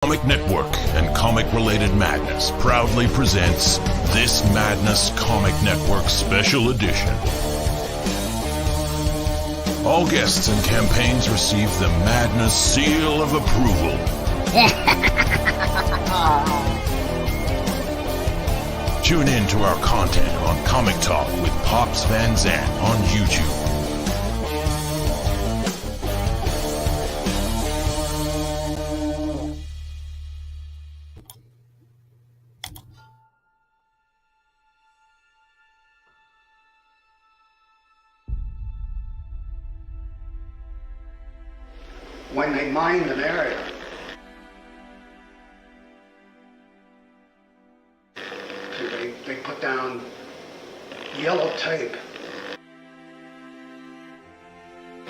Comic Network and comic-related madness proudly presents this Madness Comic Network Special Edition. All guests and campaigns receive the Madness Seal of Approval. Tune in to our content on Comic Talk with Pops Van Zandt on YouTube. When they mined an area, they put down yellow tape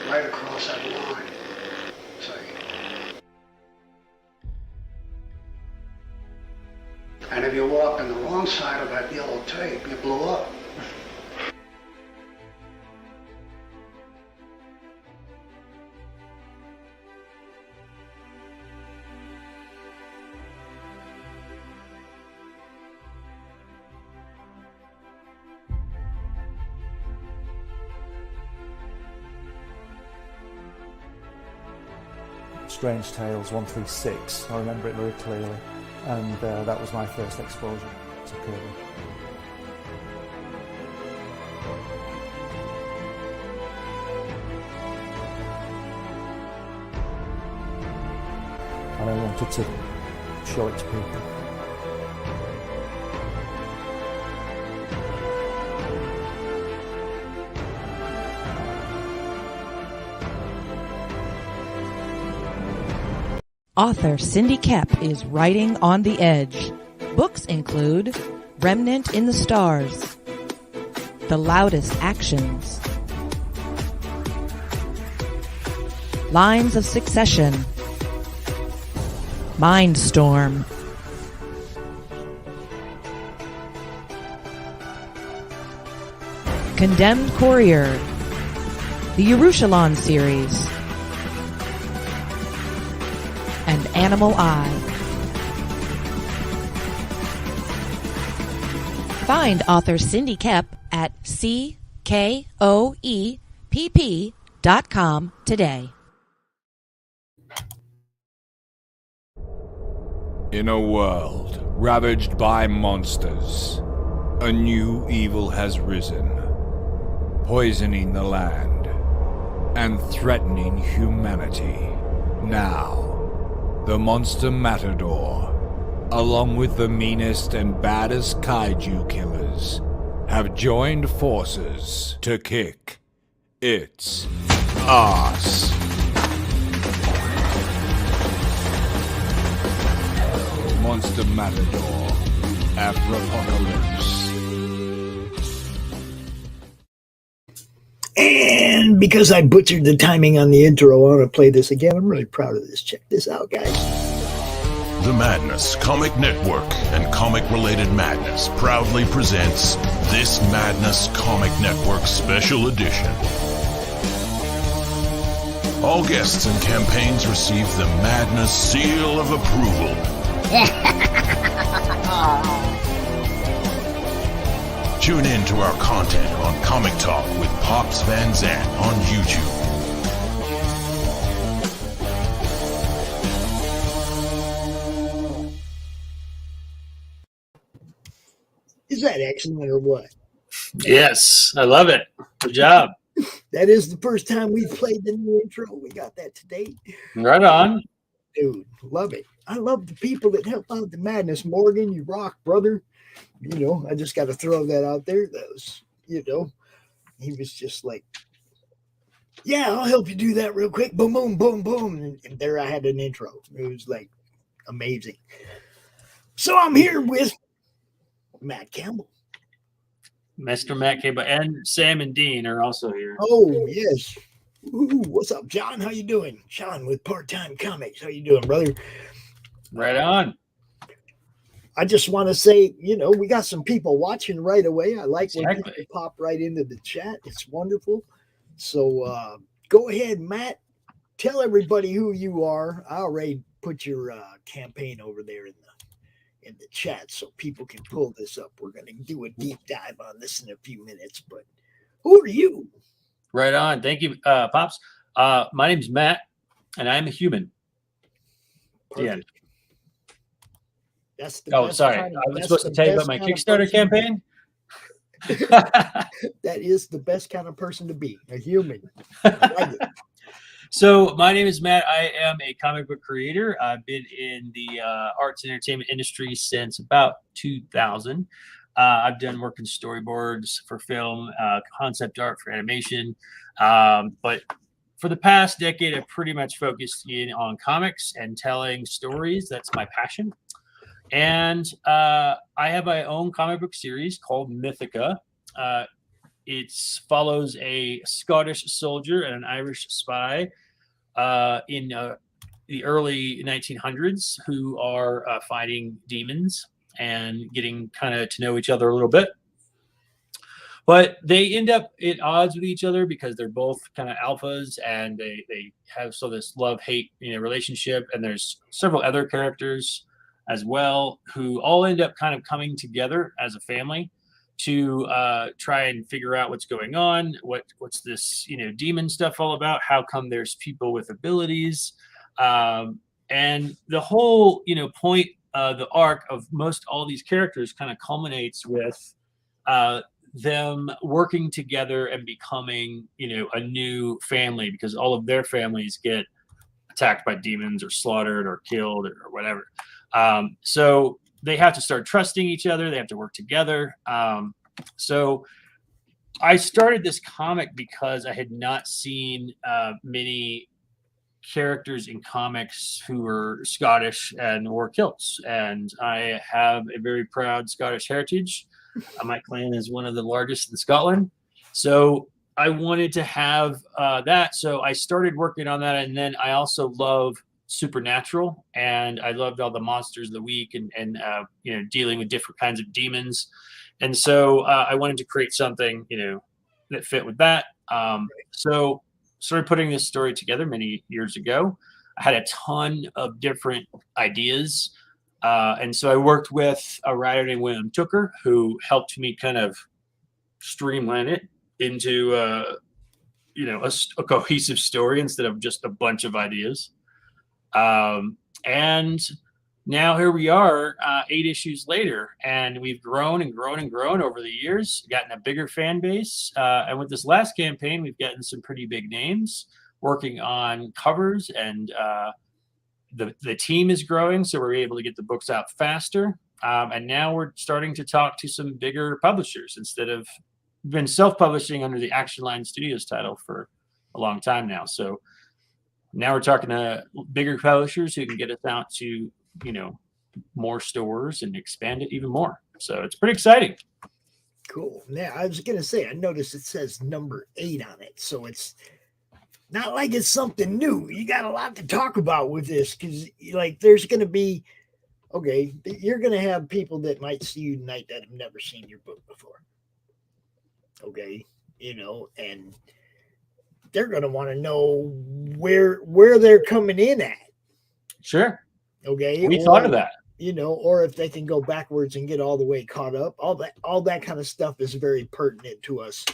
right across that line. See? And if you walked on the wrong side of that yellow tape, you blew up. Strange Tales 136. I remember it very clearly, and that was my first exposure to Kirby. And I wanted to show it to people. Author Cindy Kep is writing on the edge. Books include Remnant in the Stars, The Loudest Actions, Lines of Succession, Mindstorm, Condemned Courier, the Yerushalayim series, and Animal Eye. Find author Cindy Kep at CKOEPP.com today. In a world ravaged by monsters, a new evil has risen, poisoning the land and threatening humanity. Now, the Monster Matador, along with the meanest and baddest kaiju killers, have joined forces to kick its ass. Monster Matador, Afropocalypse. And because I butchered the timing on the intro, I want to play this again. I'm really proud of this. Check this out, guys. The Madness Comic Network and comic-related madness proudly presents this Madness Comic Network Special Edition. All guests and campaigns receive the Madness Seal of Approval. Tune in to our content on Comic Talk with Pops Van Zandt on YouTube. Is that excellent or what? Yes, I love it. Good job. That is the first time we've played the new intro. We got that today. Right on. Dude, love it. I love the people that help out the madness. Morgan, you rock, brother. You know, I just got to throw that out there. That was, you know, he was just like, yeah, I'll help you do that real quick. Boom, boom, boom, boom. And there I had an intro. It was like amazing. So I'm here with Matt Campbell. Mr. Matt Campbell and Sam and Dean are also here. Oh, yes. Ooh, what's up, John? How you doing? Sean with Part-Time Comics. How you doing, brother? Right on. I just want to say, you know, we got some people watching right away. I like when Exactly. people pop right into the chat. It's wonderful. So go ahead, Matt. Tell everybody who you are. I already put your campaign over there in the chat so people can pull this up. We're going to do a deep dive on this in a few minutes. But who are you? Right on. Thank you, Pops. My name's Matt, and I'm a human. The end. That's the best sorry. kind of, I was supposed to tell you about my Kickstarter campaign. That is the best kind of person to be, a human. I like it. So my name is Matt. I am a comic book creator. I've been in the arts and entertainment industry since about 2000. I've done work in storyboards for film, concept art for animation. But for the past decade, I've pretty much focused in on comics and telling stories. That's my passion. And I have my own comic book series called Mythica. It follows a Scottish soldier and an Irish spy in the early 1900s who are fighting demons and getting kind of to know each other a little bit. But they end up at odds with each other because they're both kind of alphas, and they have this love-hate relationship. And there's several other characters as well who all end up kind of coming together as a family to try and figure out what's going on, what's this demon stuff all about, how come there's people with abilities, and the whole point, the arc of most all these characters kind of culminates with them working together and becoming a new family, because all of their families get attacked by demons or slaughtered or killed or whatever. So they have to start trusting each other. They have to work together. So I started this comic because I had not seen many characters in comics who were Scottish and wore kilts. And I have a very proud Scottish heritage. My clan is one of the largest in Scotland. So I wanted to have that. So I started working on that. And then I also love supernatural, and I loved all the monsters of the week and dealing with different kinds of demons. And so I wanted to create something that fit with that. So started putting this story together many years ago. I had a ton of different ideas, and so I worked with a writer named William Tooker, who helped me kind of streamline it into a cohesive story instead of just a bunch of ideas. And now here we are, 8 issues later, and we've grown and grown and grown over the years, gotten a bigger fan base. And with this last campaign, we've gotten some pretty big names working on covers, and the team is growing, so we're able to get the books out faster. And now we're starting to talk to some bigger publishers instead of been self-publishing under the Action Line Studios title for a long time now. So now we're talking to bigger publishers who can get us out to, more stores and expand it even more. So it's pretty exciting. Cool. Now, I was going to say, I noticed it says number 8 on it. So it's not like it's something new. You got a lot to talk about with this, because there's going to be, you're going to have people that might see you tonight that have never seen your book before. Okay. And they're going to want to know where they're coming in at. Sure. Okay. We thought of that. Or if they can go backwards and get all the way caught up. All that kind of stuff is very pertinent to us.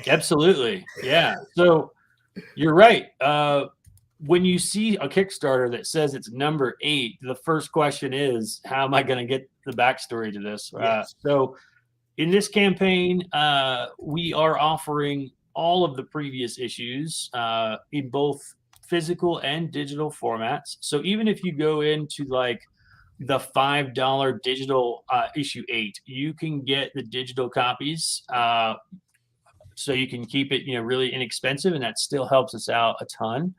Absolutely. Yeah. So you're right. When you see a Kickstarter that says it's number 8, the first question is, how am I going to get the backstory to this? Yes. So in this campaign, we are offering all of the previous issues in both physical and digital formats. So even if you go into the $5 digital issue 8, you can get the digital copies. So you can keep it, really inexpensive, and that still helps us out a ton.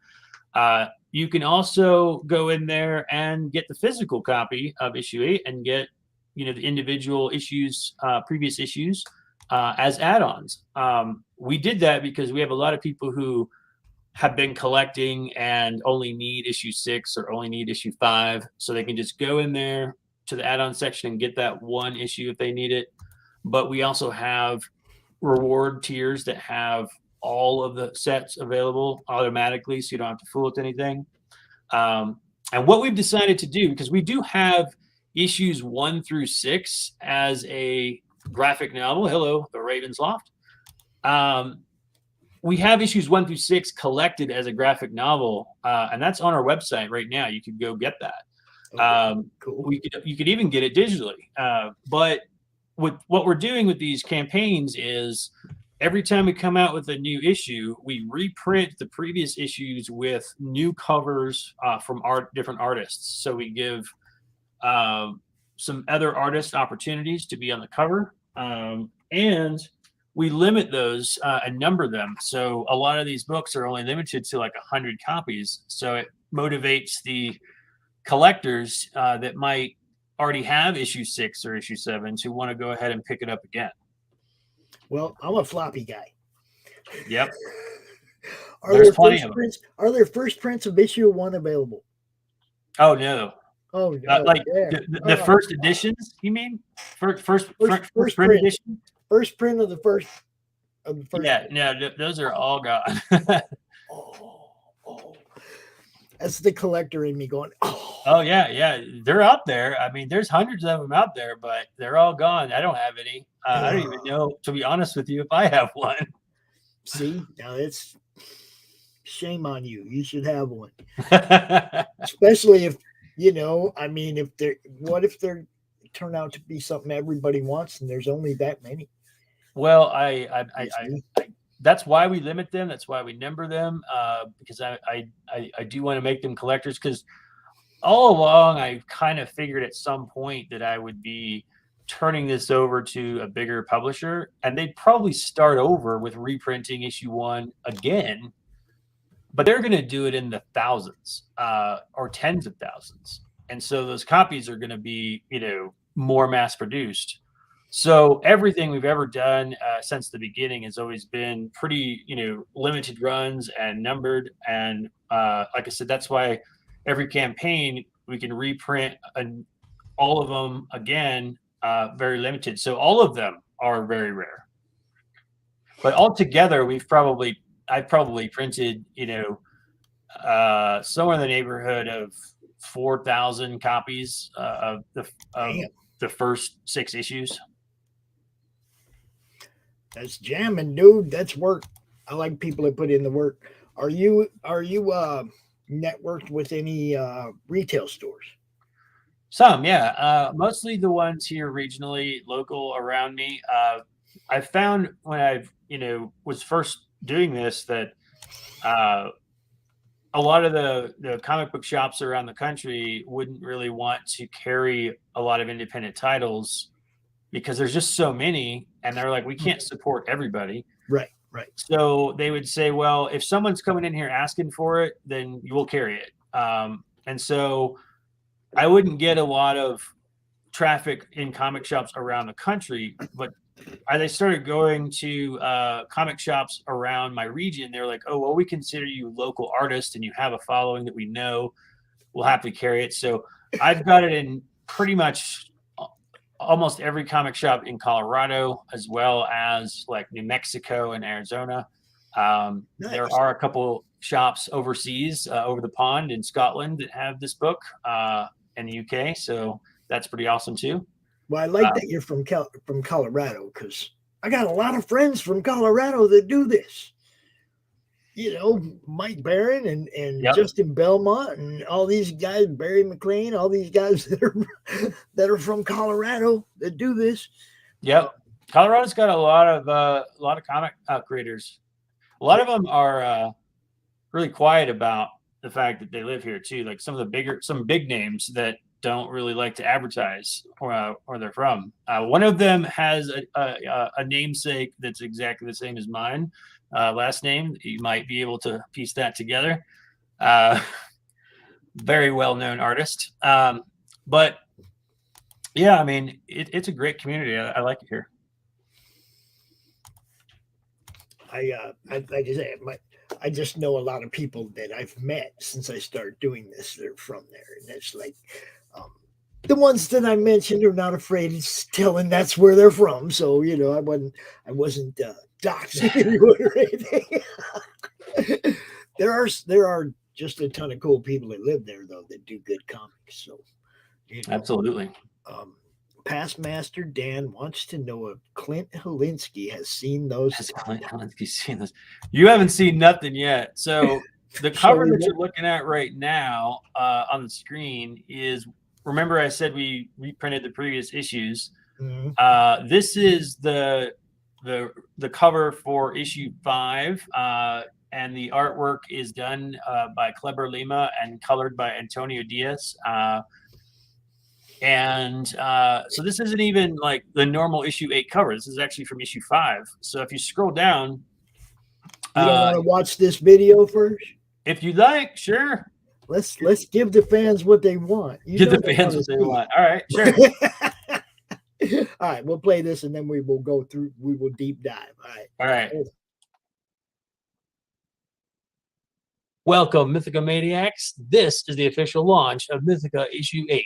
You can also go in there and get the physical copy of issue 8 and get, the individual issues, previous issues, as add-ons. We did that because we have a lot of people who have been collecting and only need issue 6 or only need issue 5, so they can just go in there to the add-on section and get that one issue if they need it. But we also have reward tiers that have all of the sets available automatically, so you don't have to fool with anything. And what we've decided to do, because we do have issues 1 through 6 as a graphic novel. Hello, the Raven's Loft. We have issues 1 through 6 collected as a graphic novel, and that's on our website right now. You could go get that. Cool. You could even get it digitally. But with what we're doing with these campaigns is every time we come out with a new issue, we reprint the previous issues with new covers from different artists. So we give some other artists opportunities to be on the cover, and we limit those and number them. So a lot of these books are only limited to like 100 copies. So it motivates the collectors that might already have issue 6 or issue 7 to want to go ahead and pick it up again. Well, I'm a floppy guy. Yep. Are there first prints of issue 1 available? Oh no. Oh no. Like the first editions, you mean? First print edition? First print of the first. Yeah, no, those are all gone. That's the collector in me going, oh yeah, they're out there. I mean, there's hundreds of them out there, but they're all gone. I don't have any. I don't even know, to be honest with you, if I have one. See, now it's shame on you. You should have one, especially if I mean, if they're turn out to be something everybody wants, and there's only that many. Well, I that's why we limit them. That's why we number them, because I do want to make them collectors. Because all along, I kind of figured at some point that I would be turning this over to a bigger publisher, and they'd probably start over with reprinting issue 1 again, but they're going to do it in the thousands or tens of thousands, and so those copies are going to be more mass produced. So everything we've ever done since the beginning has always been pretty, limited runs and numbered. And like I said, that's why every campaign we can reprint all of them again, very limited. So all of them are very rare. But altogether, I've probably printed, somewhere in the neighborhood of 4,000 copies of the first 6 issues. That's jamming, dude. That's work. I like people that put in the work. Are you networked with any retail stores? Some, yeah. Mostly the ones here regionally, local around me. I found when I was first doing this that a lot of the comic book shops around the country wouldn't really want to carry a lot of independent titles because there's just so many, and they're like, we can't support everybody. Right. So they would say, well, if someone's coming in here asking for it, then you will carry it. And so I wouldn't get a lot of traffic in comic shops around the country, but as I started going to comic shops around my region, they're like, oh, well, we consider you local artists and you have a following that we know will happily carry it. So I've got it in pretty much almost every comic shop in Colorado, as well as like New Mexico and Arizona. Nice. There are a couple shops overseas, over the pond in Scotland, that have this book, in the UK. So that's pretty awesome too. Well, I like that you're from Colorado, because I got a lot of friends from Colorado that do this. Mike Barron and Yep. Justin Belmont and all these guys, Barry McLean, all these guys that are from Colorado that do this. Yep, Colorado's got a lot of comic creators. A lot of them are really quiet about the fact that they live here too. Like some big names that don't really like to advertise where they're from. One of them has a namesake that's exactly the same as mine. Last name, you might be able to piece that together. Very well-known artist. But yeah, I mean, it's a great community. I like it here. I just know a lot of people that I've met since I started doing this. They're from there, and it's like the ones that I mentioned are not afraid of telling that's where they're from. So I wasn't doxing anyone or anything. There are just a ton of cool people that live there, though, that do good comics. So, Absolutely. Past Master Dan wants to know if Clint Helinski has seen those. Has Clint Helinski seen this? You haven't seen nothing yet. So the cover that you're looking at right now on the screen is, remember I said we reprinted the previous issues. Mm-hmm. This is the cover for issue 5, and the artwork is done by Kleber Lima and colored by Antonio Diaz. So this isn't even like the normal issue 8 cover. This is actually from issue 5. So if you scroll down, you don't want to watch this video first? If you like, sure. Let's give the fans what they want. Give the fans what they want. All right, sure. All right, we'll play this and then we will go through. We will deep dive. All right. Welcome, Mythica Maniacs. This is the official launch of Mythica issue 8.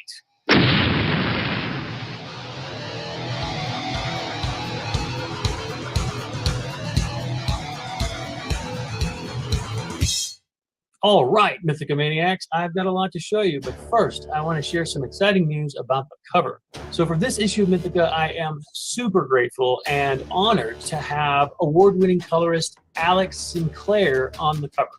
All right, Mythica Maniacs, I've got a lot to show you, but first, I want to share some exciting news about the cover. So for this issue of Mythica, I am super grateful and honored to have award-winning colorist Alex Sinclair on the cover.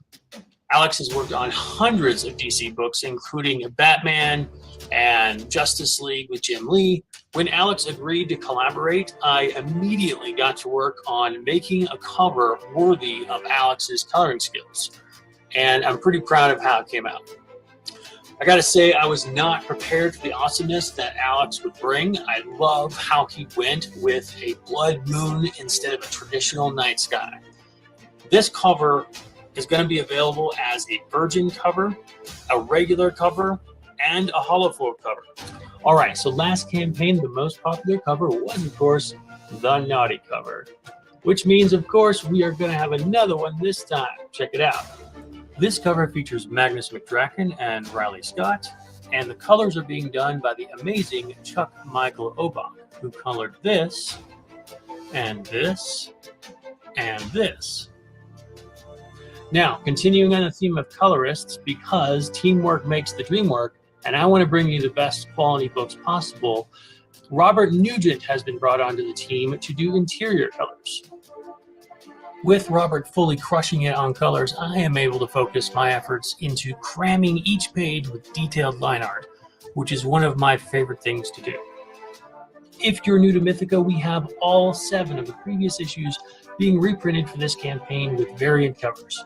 Alex has worked on hundreds of DC books, including Batman and Justice League with Jim Lee. When Alex agreed to collaborate, I immediately got to work on making a cover worthy of Alex's coloring skills. And I'm pretty proud of how it came out. I gotta say, I was not prepared for the awesomeness that Alex would bring. I love how he went with a blood moon instead of a traditional night sky. This cover is gonna be available as a virgin cover, a regular cover, and a holofoil cover. All right, so last campaign, the most popular cover was, of course, the naughty cover, which means, of course, we are gonna have another one this time. Check it out. This cover features Magnus McDraken and Riley Scott, and the colors are being done by the amazing Chuck Michael Obach, who colored this, and this, and this. Now, continuing on the theme of colorists, because teamwork makes the dream work, and I want to bring you the best quality books possible, Robert Nugent has been brought onto the team to do interior colors. With Robert fully crushing it on colors, I am able to focus my efforts into cramming each page with detailed line art, which is one of my favorite things to do. If you're new to Mythica, we have all 7 of the previous issues being reprinted for this campaign with variant covers.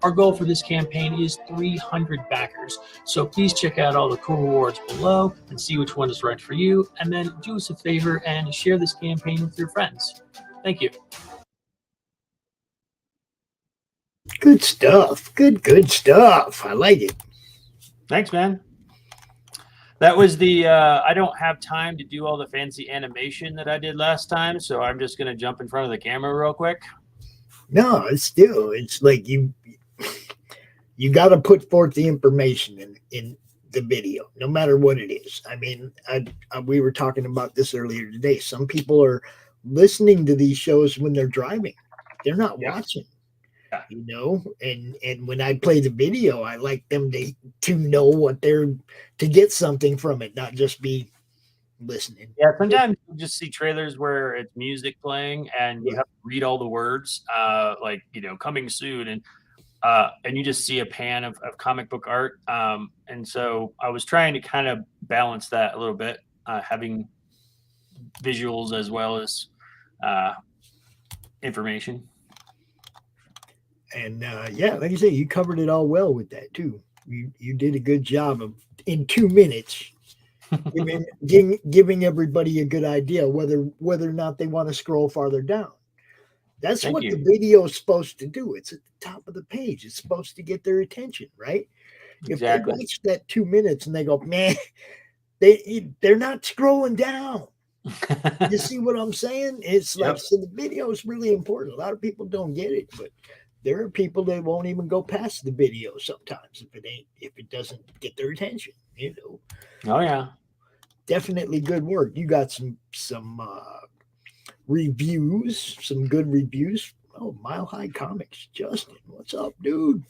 Our goal for this campaign is 300 backers, so please check out all the cool rewards below and see which one is right for you, and then do us a favor and share this campaign with your friends. Thank you. Good stuff. Good stuff. I like it. Thanks, man. That was the, I don't have time to do all the fancy animation that I did last time, so I'm just going to jump in front of the camera real quick. No, it's like you got to put forth the information in the video, no matter what it is. I mean, we were talking about this earlier today. Some people are listening to these shows when they're driving. They're not watching. You know, and when I play the video, I like them to know what they're to get something from it, not just be listening. Yeah, sometimes you just see trailers where it's music playing and you have to read all the words, like, you know, coming soon, and you just see a pan of comic book art. And so I was trying to kind of balance that a little bit, having visuals as well as information. And yeah, like you say, you covered it all well with that too. You did a good job of in 2 minutes giving everybody a good idea whether or not they want to scroll farther down. That's what the video is supposed to do. It's at the top of the page. It's supposed to get their attention, right? Exactly. If they watch that 2 minutes and they go, man, they're not scrolling down. You see what I'm saying? It's like, so the video is really important. A lot of people don't get it, but there are people that won't even go past the video sometimes if it doesn't get their attention, you know. Oh yeah, definitely good work. You got some reviews, some good reviews. Oh, Mile High Comics, Justin, what's up, dude?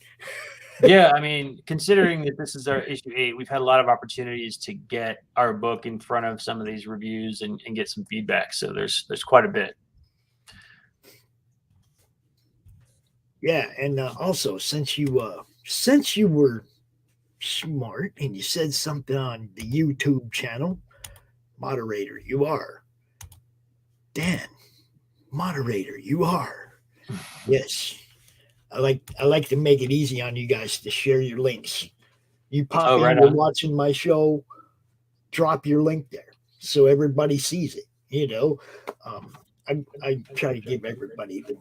Yeah, I mean, considering that this is our issue 8, we've had a lot of opportunities to get our book in front of some of these reviews and get some feedback. So there's quite a bit. Yeah, and also since you were smart and you said something on the YouTube channel, moderator, you are. Dan, moderator, you are. Yes. I like to make it easy on you guys to share your links. You pop Oh, in, right you're on. watching my show, drop your link there so everybody sees it. You know, I try to give everybody the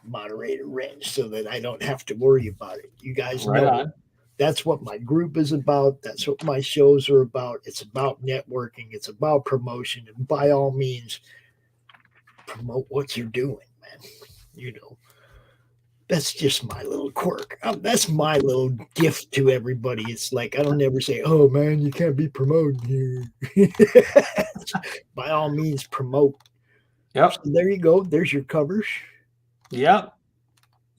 moderator range so that I don't have to worry about it. You guys Right know on. that's what my group is about. That's what my shows are about. It's about networking. It's about promotion. And by all means, promote what you're doing, man. You know, that's just my little quirk. That's my little gift to everybody. It's like I don't ever say, "Oh man, you can't be promoting here." By all means, promote. Yep. So there you go. There's your covers. Yep.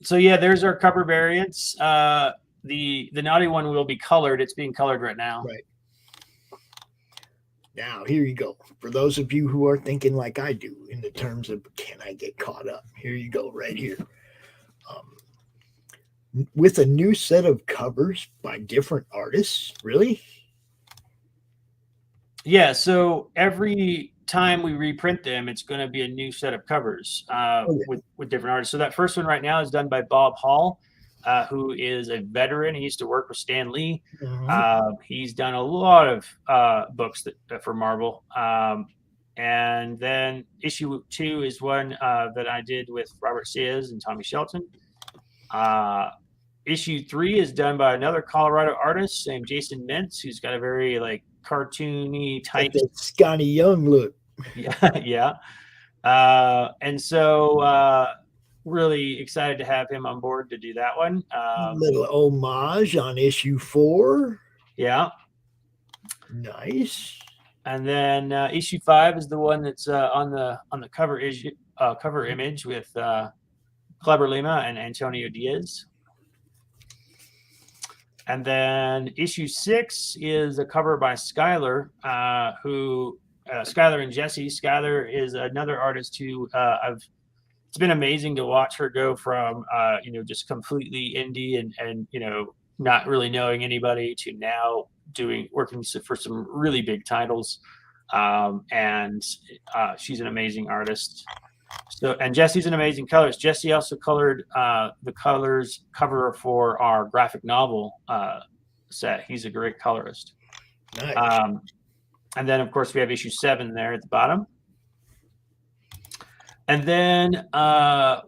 So yeah, there's our cover variants. The naughty one will be colored. It's being colored right now. Right. Now, here you go. For those of you who are thinking like I do in the terms of can I get caught up? Here you go, right here. With a new set of covers by different artists. Really? Yeah. So every time we reprint them, it's going to be a new set of covers with different artists. So that first one right now is done by Bob Hall, who is a veteran. He used to work with Stan Lee. He's done a lot of books for Marvel. And then issue 2 is one that I did with Robert Sears and Tommy Shelton. Issue 3 is done by another Colorado artist named Jason Mintz, who's got a very like cartoony type, that Scotty Young look. Yeah. And so really excited to have him on board to do that one. Little homage on issue 4. Yeah. Nice. And then issue 5 is the one that's on the cover image with Kleber Lima and Antonio Diaz. And then issue 6 is a cover by Skylar, Skylar and Jesse. Skylar is another artist who it's been amazing to watch her go from just completely indie and not really knowing anybody to now working for some really big titles. And she's an amazing artist. And Jesse's an amazing colorist. Jesse also colored the cover for our graphic novel set. He's a great colorist. Nice. And then, of course, we have issue 7 there at the bottom. And then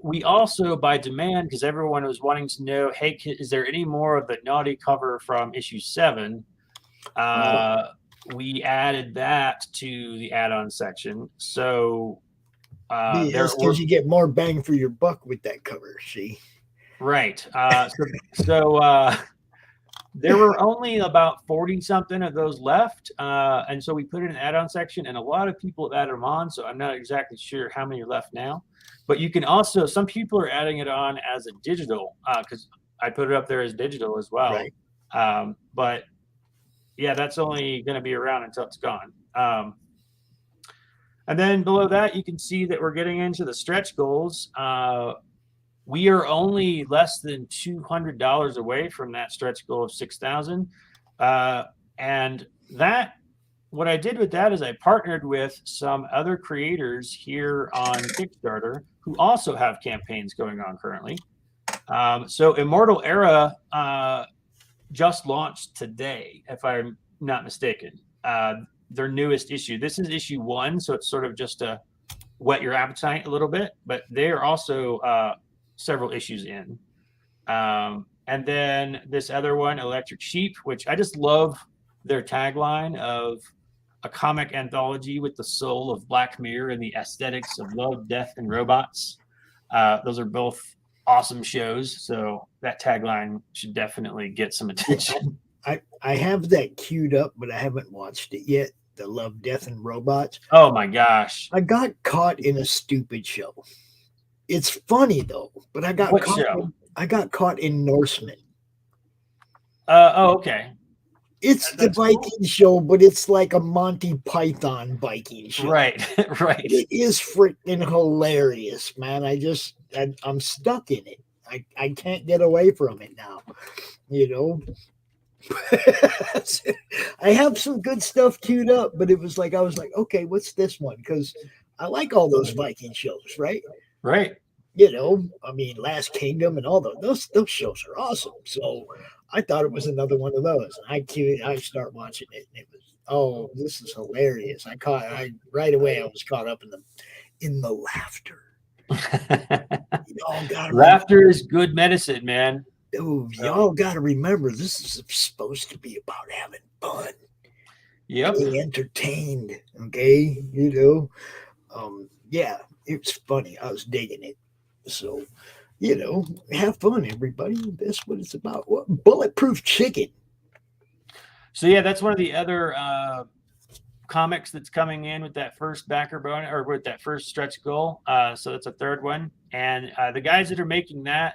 we also, by demand, because everyone was wanting to know, hey, is there any more of the naughty cover from issue 7? We added that to the add-on section. So because you get more bang for your buck with that cover, see? Right. So there were only about 40-something of those left. And so we put it in an add-on section, and a lot of people have added them on. So I'm not exactly sure how many are left now. But you can also, some people are adding it on as a digital, because I put it up there as digital as well. Right. But yeah, that's only going to be around until it's gone. And then below that, you can see that we're getting into the stretch goals. We are only less than $200 away from that stretch goal of 6,000. And that, what I did with that is I partnered with some other creators here on Kickstarter who also have campaigns going on currently. So Immortal Era just launched today, if I'm not mistaken. Their newest issue. This is issue 1, so it's sort of just to whet your appetite a little bit, but they are also several issues in. And then this other one, Electric Sheep, which I just love their tagline of a comic anthology with the soul of Black Mirror and the aesthetics of Love, Death, and Robots. Those are both awesome shows, so that tagline should definitely get some attention. I have that queued up, but I haven't watched it yet. The Love, Death, and Robots. Oh my gosh! I got caught in a stupid show. It's funny though, but I got caught in Norseman. Okay. It's the That's Viking cool. show, but it's like a Monty Python Viking show. Right, right. It is freaking hilarious, man. I'm stuck in it. I can't get away from it now. You know, I have some good stuff queued up, but it was like I was like, okay, what's this one? Because I like all those Viking shows, right? Right. I mean, Last Kingdom and all those shows are awesome. So I thought it was another one of those. And I start watching it, and it was, oh, this is hilarious. I right away I was caught up in the laughter. Y'all gotta Laughter is good medicine, man. y'all gotta remember this is supposed to be about having fun, Yep. being entertained. Okay, yeah, it's funny. I was digging it. So, have fun, everybody. That's what it's about. What Bulletproof Chicken? So yeah, that's one of the other comics that's coming in with that first backer bonus or with that first stretch goal. So that's a third one, and the guys that are making that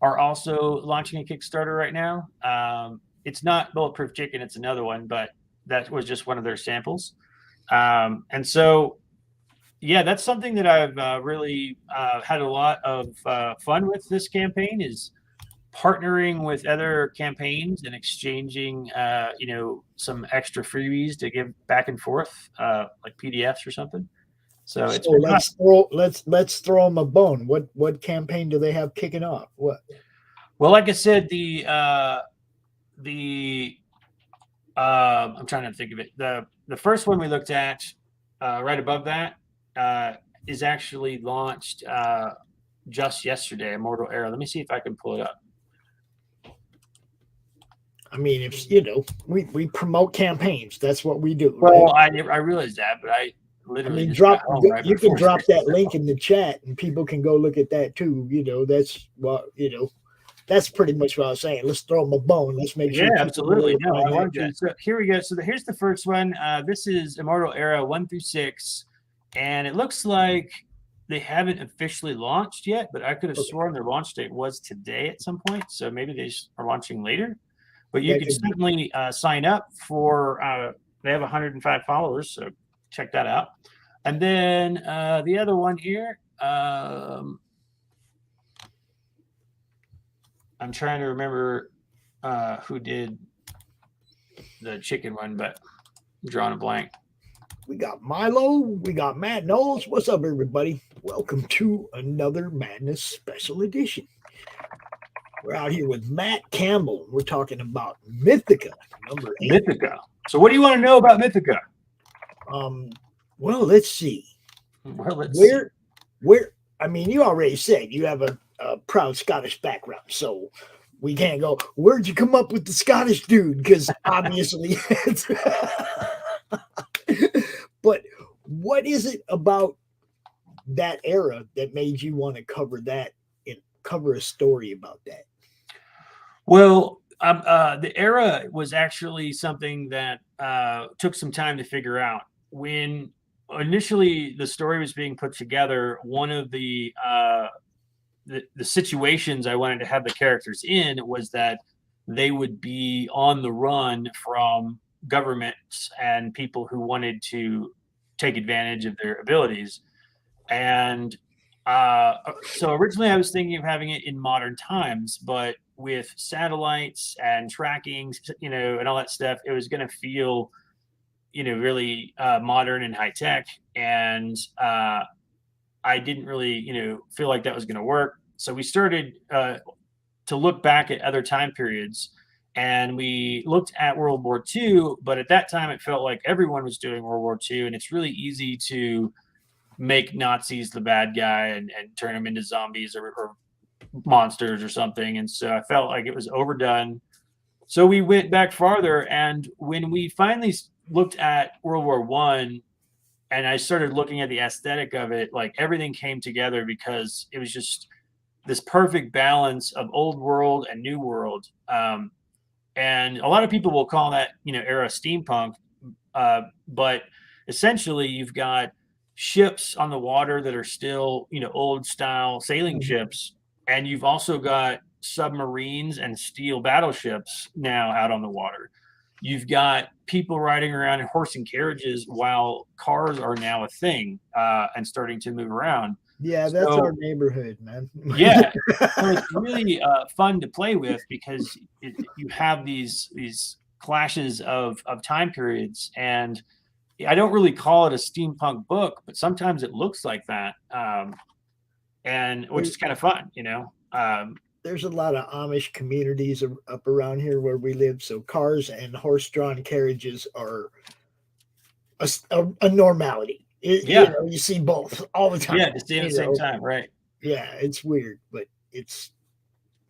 are also launching a Kickstarter right now. It's not Bulletproof Chicken; it's another one, but that was just one of their samples. And so, yeah, that's something that I've really had a lot of fun with this campaign is partnering with other campaigns and exchanging, some extra freebies to give back and forth, like PDFs or something. So it's So let's throw them a bone. What campaign do they have kicking off? What? well, like I said, I'm trying to think of it. The first one we looked at, right above that, is actually launched just yesterday. Immortal Era. Let me see if I can pull it up. I mean, if we promote campaigns, that's what we do. Well, Right? I realized that, but I I literally mean, just got home right you can before drop this. that link in the chat, and people can go look at that too. That's what That's pretty much what I was saying. Let's throw them a bone. Let's make sure. Yeah, people absolutely. know No, I about love that, that. So here we go. So here's the first one. This is Immortal Era 1 through 6, and it looks like they haven't officially launched yet, but I could have sworn their launch date was today at some point. So maybe they are launching later. But you can certainly sign up for. They have 105 followers, so check that out. And then the other one here. I'm trying to remember who did the chicken one, but I'm drawing a blank. We got Milo. We got Matt Knowles. What's up, everybody? Welcome to another Madness Special Edition. We're out here with Matt Campbell. We're talking about Mythica, number 8. Mythica. So what do you want to know about Mythica? Well, let's see. Well, let's see. Where? I mean, you already said you have a proud Scottish background, so we can't go. Where'd you come up with the Scottish dude? Because obviously, but what is it about that era that made you want to cover that and cover a story about that? Well, the era was actually something that took some time to figure out. When initially the story was being put together, one of the situations I wanted to have the characters in was that they would be on the run from governments and people who wanted to take advantage of their abilities. And so originally I was thinking of having it in modern times, but with satellites and tracking, and all that stuff, it was going to feel, really modern and high tech. And I didn't really, feel like that was going to work. So we started to look back at other time periods, and we looked at World War II. But at that time, it felt like everyone was doing World War II, and it's really easy to make Nazis the bad guy and turn them into zombies or monsters or something. And so I felt like it was overdone. So we went back farther, and when we finally looked at World War I, and I started looking at the aesthetic of it, like everything came together because it was just this perfect balance of old world and new world. And a lot of people will call that, era steampunk. But essentially you've got ships on the water that are still, old style sailing ships. And you've also got submarines and steel battleships now out on the water. You've got people riding around in horse and carriages while cars are now a thing and starting to move around. Yeah, that's our neighborhood, man. Yeah, so it's really fun to play with because you have these clashes of time periods, and I don't really call it a steampunk book, but sometimes it looks like that, and which is kind of fun, you know. There's a lot of Amish communities up around here where we live, so cars and horse-drawn carriages are a normality. You know, you see both all the time. Yeah, to see at the same time, right? Yeah, it's weird, but it's,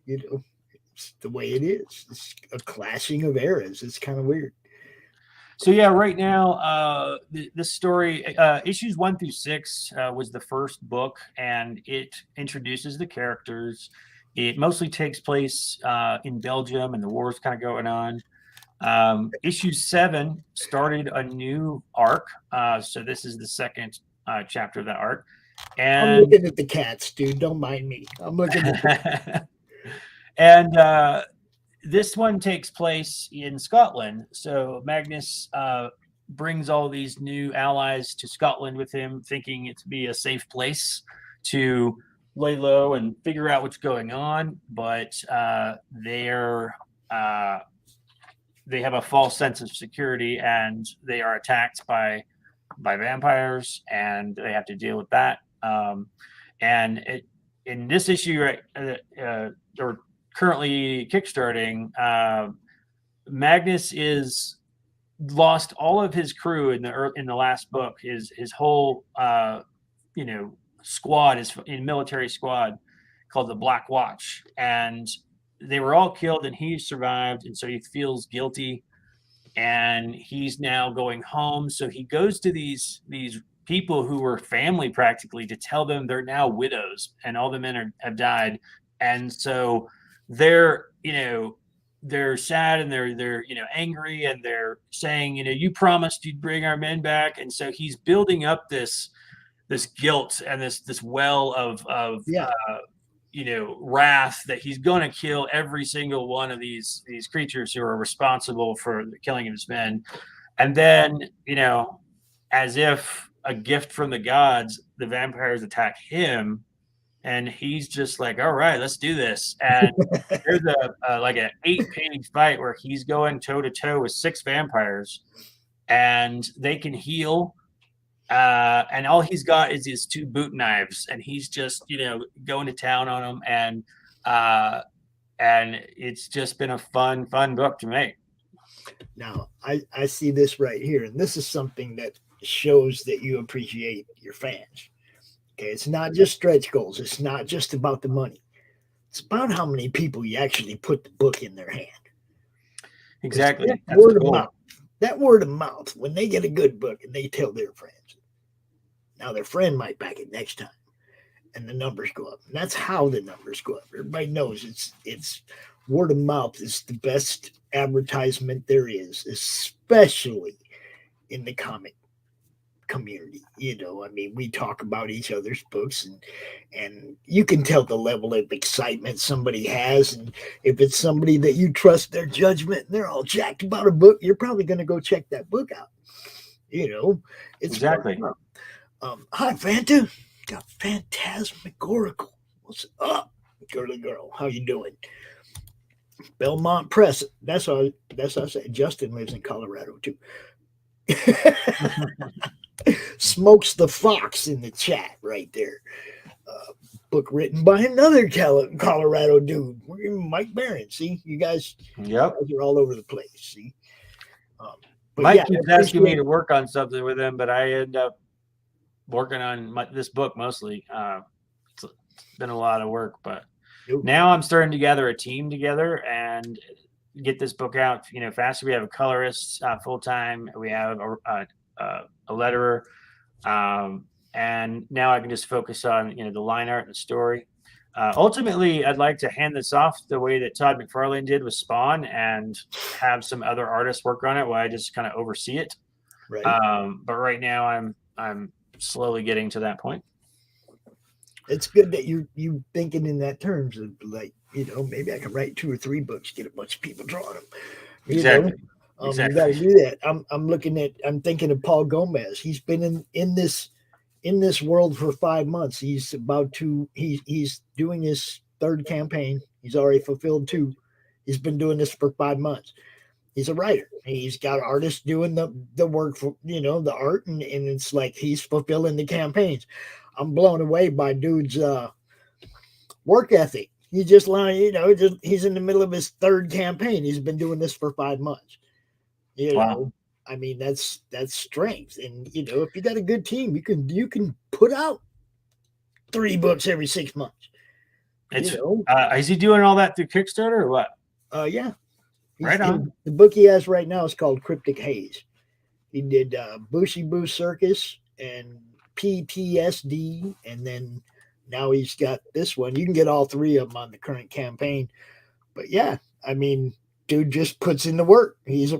you know, it's the way it is. It's a clashing of eras. It's kind of weird. So yeah, right now, this story, issues 1 through 6 was the first book, and it introduces the characters. It mostly takes place in Belgium, and the war's kind of going on. Issue 7 started a new arc. So this is the second chapter of that arc. And I'm looking at the cats, dude. Don't mind me. I'm looking at and this one takes place in Scotland. So Magnus brings all these new allies to Scotland with him, thinking it to be a safe place to lay low and figure out what's going on. But they have a false sense of security, and they are attacked by vampires, and they have to deal with that. In this issue, or currently kickstarting, Magnus is lost all of his crew in the last book. His whole squad is in military squad called the Black Watch, and they were all killed, and he survived, and so he feels guilty, and he's now going home. So he goes to these people who were family practically to tell them they're now widows, and all the men have died, and so they're sad, and they're angry, and they're saying, you promised you'd bring our men back, and so he's building up this guilt and this well of wrath that he's going to kill every single one of these creatures who are responsible for the killing of his men. And then, as if a gift from the gods, the vampires attack him, and he's just like, all right, let's do this. And there's like an 8-page fight where he's going toe to toe with 6 vampires, and they can heal. And all he's got is his 2 boot knives, and he's just going to town on them, and it's just been a fun book to make. Now I see this right here, and this is something that shows that you appreciate your fans. Okay, it's not just stretch goals. It's not just about the money. It's about how many people you actually put the book in their hand. Exactly. That word of mouth, when they get a good book and they tell their friends, now their friend might back it next time, and the numbers go up. And that's how the numbers go up. Everybody knows it's word of mouth is the best advertisement there is, especially in the comic community. We talk about each other's books, and you can tell the level of excitement somebody has, and if it's somebody that you trust their judgment and they're all jacked about a book, you're probably going to go check that book out. It's exactly. Hi Fanta, got Phantasmagorical. What's up, girl? How you doing? Belmont Press. That's how I say. Justin lives in Colorado too. Smokes the Fox in the chat right there. Book written by another Colorado dude, Mike Barron. See, you guys, are all over the place. See, Mike keeps asking me to work on something with him, but I end up working on this book mostly. It's been a lot of work, but now I'm starting to gather a team together and get this book out faster. We have a colorist full time. We have a letterer, and now I can just focus on the line art and the story. Ultimately, I'd like to hand this off the way that Todd McFarlane did with Spawn, and have some other artists work on it while I just kind of oversee it. Right. But right now, I'm slowly getting to that point. It's good that you thinking in that terms of, like, You know, maybe I can write 2 or 3 books, get a bunch of people drawing them. You Exactly. know, you Exactly. got to do that. I'm thinking of Paul Gomez. He's been in this world for 5 months. He's doing his 3rd campaign. He's already fulfilled 2. He's been doing this for 5 months. He's a writer. He's got artists doing the work for, you know, the art, and it's like he's fulfilling the campaigns. I'm blown away by dude's work ethic. He just like, you know, he's in the middle of his 3rd campaign. He's been doing this for 5 months. You Wow. know, I mean, that's strength. And you know, if you got a good team, you can put out 3 books every 6 months. It's, You know, is he doing all that through Kickstarter or what? yeah. Right on. The book he has right now is called Cryptic Haze. He did Bushy Boo Circus and PTSD, and then now he's got this one. You can get all 3 of them on the current campaign. But yeah, I mean, dude just puts in the work. He's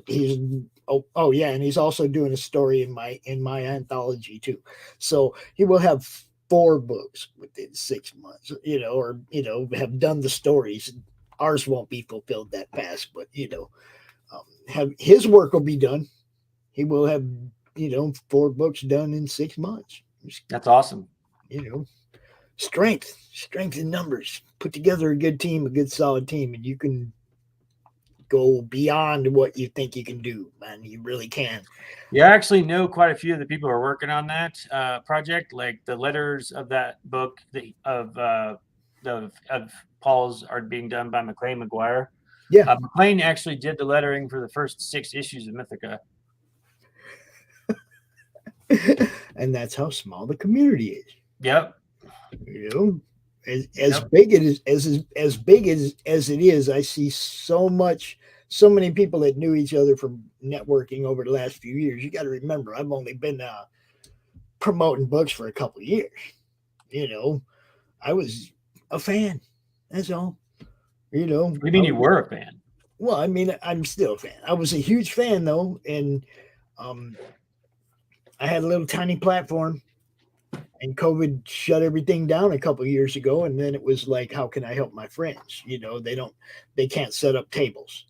oh yeah, and he's also doing a story in my anthology too. So he will have 4 books within 6 months, you know, or you know, have done the stories. Ours won't be fulfilled that fast, but you know, have his work will be done. He will have, you know, 4 books done in 6 months. That's awesome. You know, strength in numbers. Put together a good team, a good solid team, and you can go beyond what you think you can do, man. You really can. Yeah, I actually know quite a few of the people who are working on that project. Like the letters of that book of Paul's are being done by McLean McGuire. Yeah. McLean actually did the lettering for the first 6 issues of Mythica. And that's how small the community is. Yep. You know, as big as it is, I see so many people that knew each other from networking over the last few years. You got to remember, I've only been promoting books for a couple of years. You know, I was a fan. That's all. You know, What do you mean you were a fan? Well, I mean, I'm still a fan. I was a huge fan though, and I had a little tiny platform, and COVID shut everything down a couple of years ago. And then it was like, how can I help my friends? You know, they can't set up tables.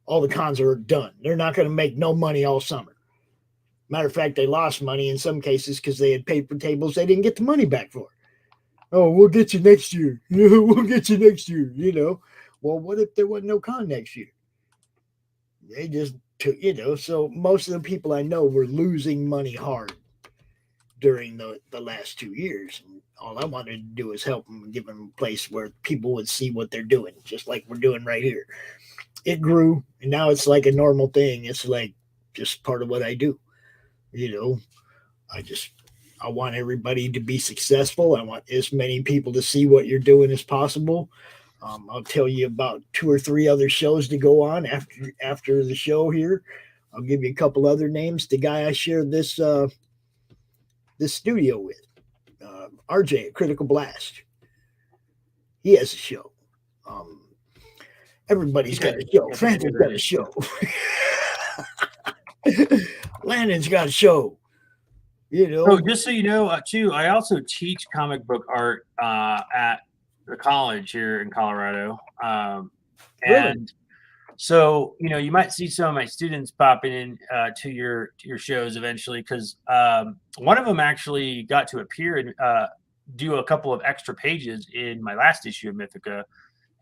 All the cons are done. They're not going to make no money all summer. Matter of fact, they lost money in some cases because they had paid for tables they didn't get the money back for. Oh, we'll get you next year. We'll get you next year. You know, well, what if there wasn't no con next year? They just took, you know, so most of the people I know were losing money hard during the last 2 years. And all I wanted to do is help them and give them a place where people would see what they're doing, just like we're doing right here. It grew, and now it's like a normal thing. It's like just part of what I do. You know, I want everybody to be successful. I want as many people to see what you're doing as possible. I'll tell you about 2 or 3 other shows to go on after the show here. I'll give you a couple other names. The guy I shared this studio with, RJ at Critical Blast. He has a show. Everybody's got a show. Francis got a show. Landon's got a show. You know. Oh, just so you know, too, I also teach comic book art at the college here in Colorado. And so, you know, you might see some of my students popping in to your shows eventually, because one of them actually got to appear and do a couple of extra pages in my last issue of Mythica,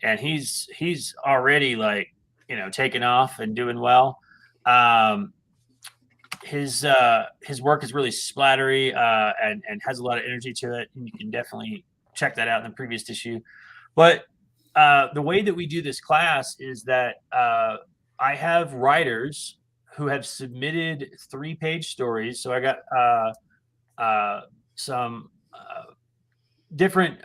and he's already, like, you know, taking off and doing well. His work is really splattery and has a lot of energy to it, and you can definitely check that out in the previous issue. But the way that we do this class is that I have writers who have submitted 3-page stories. So I got some different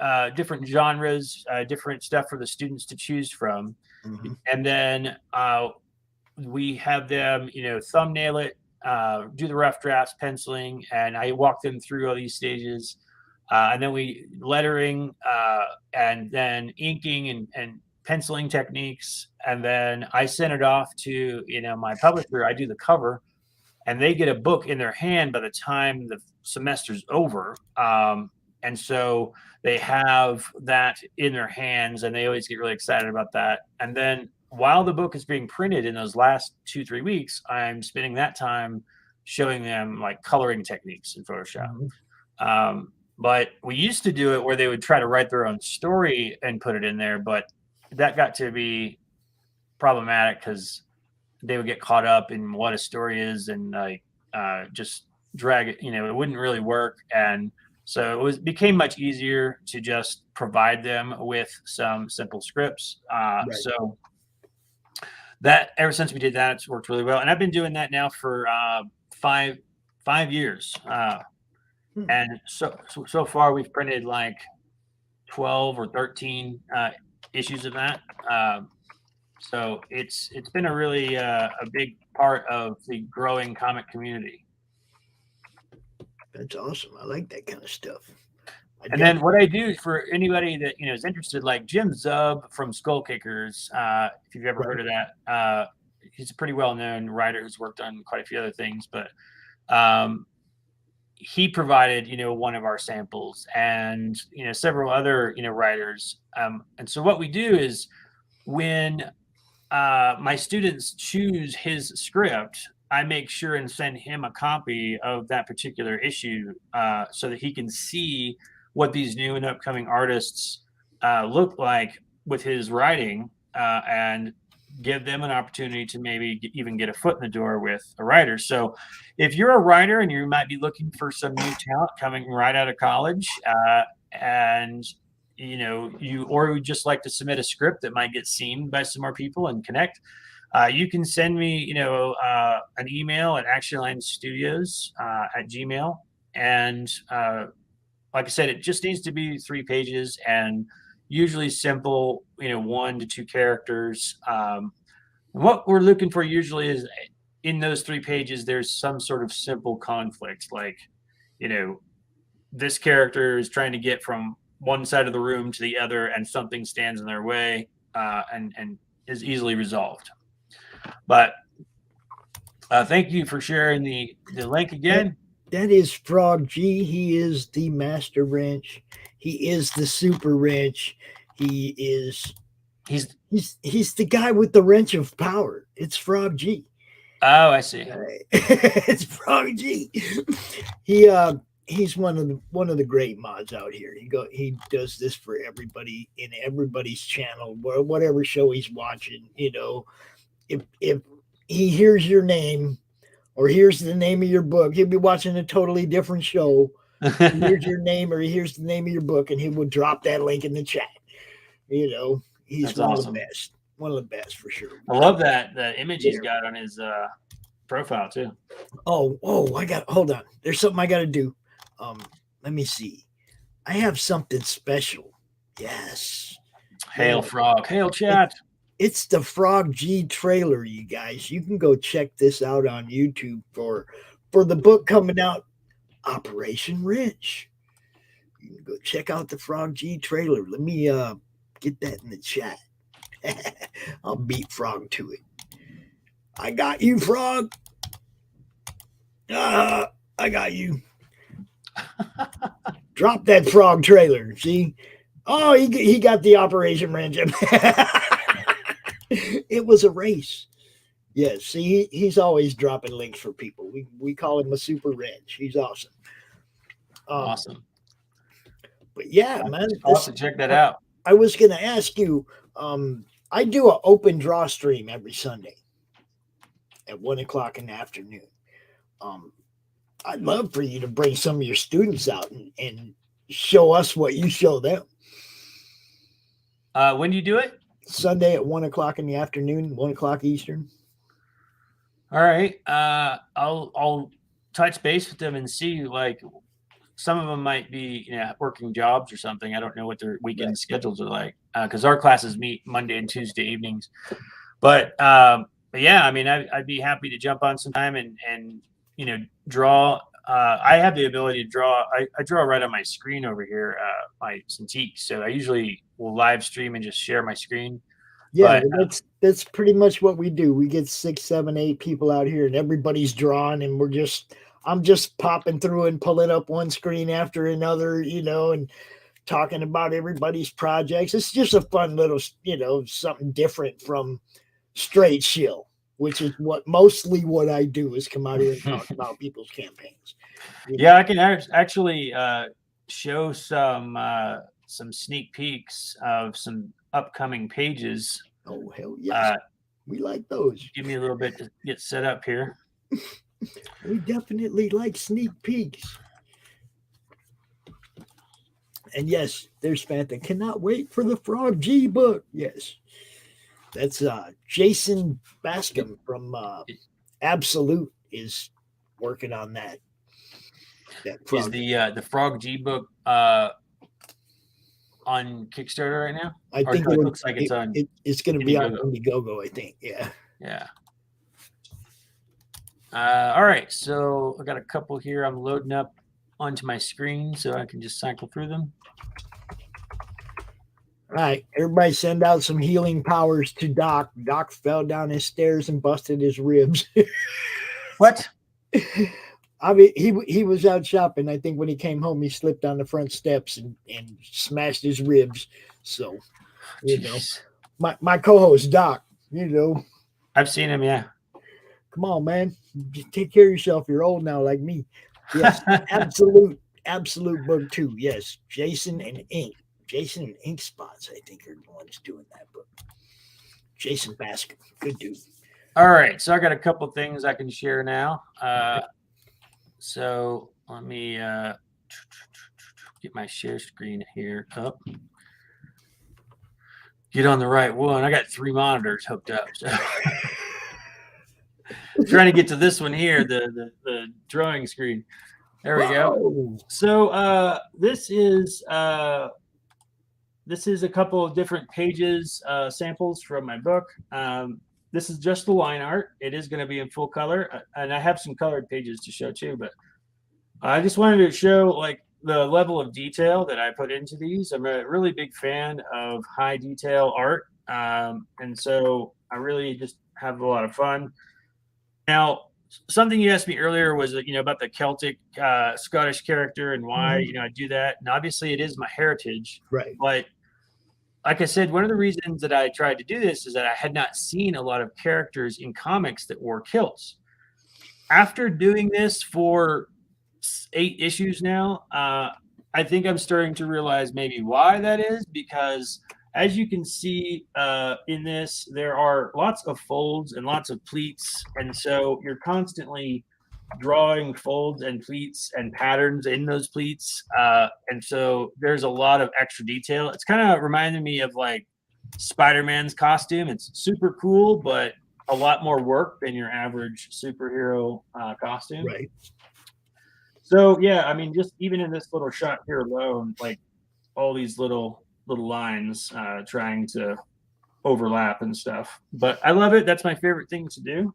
genres, different stuff for the students to choose from. Mm-hmm. And then we have them, you know, thumbnail it, do the rough drafts, penciling, and I walk them through all these stages. And then we lettering, and then inking and penciling techniques. And then I send it off to, you know, my publisher. I do the cover, and they get a book in their hand by the time the semester's over. And so they have that in their hands, and they always get really excited about that. And then while the book is being printed in those last 2-3 weeks, I'm spending that time showing them like coloring techniques in Photoshop. But we used to do it where they would try to write their own story and put it in there, but that got to be problematic because they would get caught up in what a story is and like just drag it, it wouldn't really work. And so became much easier to just provide them with some simple scripts. So that ever since we did that, it's worked really well. And I've been doing that now for 5 years. And so far we've printed like 12 or 13 issues of that. So it's been a really a big part of the growing comic community. That's awesome. I like that kind of stuff. And then what I do for anybody that is interested, like Jim Zub from Skull Kickers, if you've ever heard of that, he's a pretty well-known writer who's worked on quite a few other things, but he provided one of our samples, and several other writers. And so what we do is when my students choose his script, I make sure and send him a copy of that particular issue so that he can see what these new and upcoming artists look like with his writing, and give them an opportunity to maybe even get a foot in the door with a writer. So if you're a writer and you might be looking for some new talent coming right out of college, and you would just like to submit a script that might get seen by some more people and connect, you can send me an email at actionlinestudios@gmail. And like I said, it just needs to be 3 pages and usually simple, 1 to 2 characters. What we're looking for usually is in those 3 pages, there's some sort of simple conflict. Like, this character is trying to get from one side of the room to the other and something stands in their way, and is easily resolved. But thank you for sharing the link again. That is Frog G. He is the master wrench. He is the super wrench. He's the guy with the wrench of power. It's Frog G. Oh, I see. It's Frog G. He's one of the great mods out here. He does this for everybody in everybody's channel, whatever show he's watching. If he hears your name or hears the name of your book, he'll be watching a totally different show. He hears your name or he hears the name of your book, and he will drop that link in the chat. He's That's one awesome. of the best. One of the best for sure. I love that image he's got on his profile too. Oh, hold on. There's something I got to do. Let me see. I have something special. Yes. Hail Frog. Hail chat. It's the Frog G trailer, you guys. You can go check this out on YouTube for the book coming out, Operation Wrench. You can go check out the Frog G trailer. Let me get that in the chat. I'll beat Frog to it. I got you, Frog. I got you. Drop that Frog trailer. See? Oh, he got the Operation Wrench. It was a race. Yes, see, he's always dropping links for people. We call him a super wrench. He's awesome. Awesome. But yeah, man. I'll have to check that out. I was going to ask you, I do an open draw stream every Sunday at 1:00 in the afternoon. I'd love for you to bring some of your students out and show us what you show them. When do you do it? Sunday at 1:00 in the afternoon, 1:00 Eastern. All right. I'll touch base with them and see, like, some of them might be working jobs or something. I don't know what their weekend schedules are like, because our classes meet Monday and Tuesday evenings. But yeah, I mean, I'd be happy to jump on sometime and draw. I have the ability to draw. I draw right on my screen over here, my Cintiq. So I usually will live stream and just share my screen. Yeah, but, that's pretty much what we do. We get 6, 7, 8 people out here, and everybody's drawing, and we're just I'm just popping through and pulling up one screen after another, and talking about everybody's projects. It's just a fun little, something different from straight shill, which is mostly what I do is come out here and talk about people's campaigns. Yeah, I can actually show some sneak peeks of some upcoming pages. Oh, hell yes. We like those. Give me a little bit to get set up here. We definitely like sneak peeks. And yes, there's Fanta. Cannot wait for the Frog G book. Yes. That's Jason Bascom from Absolute is working on that. Is the Frog G book on Kickstarter right now? I think it looks like it's on. It's going to be on Indiegogo, I think. Yeah. Yeah. All right. So I got a couple here. I'm loading up onto my screen so I can just cycle through them. All right. Everybody send out some healing powers to Doc. Doc fell down his stairs and busted his ribs. What? I mean, he was out shopping. I think when he came home, he slipped down the front steps and smashed his ribs. So, my co-host Doc, I've seen him. Yeah. Come on, man. Just take care of yourself. You're old now, like me. Yes, absolute book 2. Yes, Jason and Ink Spots, I think, are the ones doing that book. Jason Bascom, good dude. All right, so I got a couple things I can share now. So let me get my share screen here up. Get on the right one. I got 3 monitors hooked up. So. I'm trying to get to this one here, the drawing screen. There we go. So this is a couple of different pages, samples from my book. This is just the line art. It is going to be in full color, and I have some colored pages to show too. But I just wanted to show like the level of detail that I put into these. I'm a really big fan of high detail art, and so I really just have a lot of fun. Now, something you asked me earlier was, about the Celtic Scottish character and why, I do that. And obviously it is my heritage. Right. But like I said, one of the reasons that I tried to do this is that I had not seen a lot of characters in comics that wore kilts. After doing this for 8 issues now, I think I'm starting to realize maybe why that is, because as you can see in this, there are lots of folds and lots of pleats. And so you're constantly drawing folds and pleats and patterns in those pleats. And so there's a lot of extra detail. It's kind of reminding me of like Spider-Man's costume. It's super cool, but a lot more work than your average superhero costume. Right. So, yeah, I mean, just even in this little shot here alone, like all these little lines trying to overlap and stuff. But I love it. That's my favorite thing to do.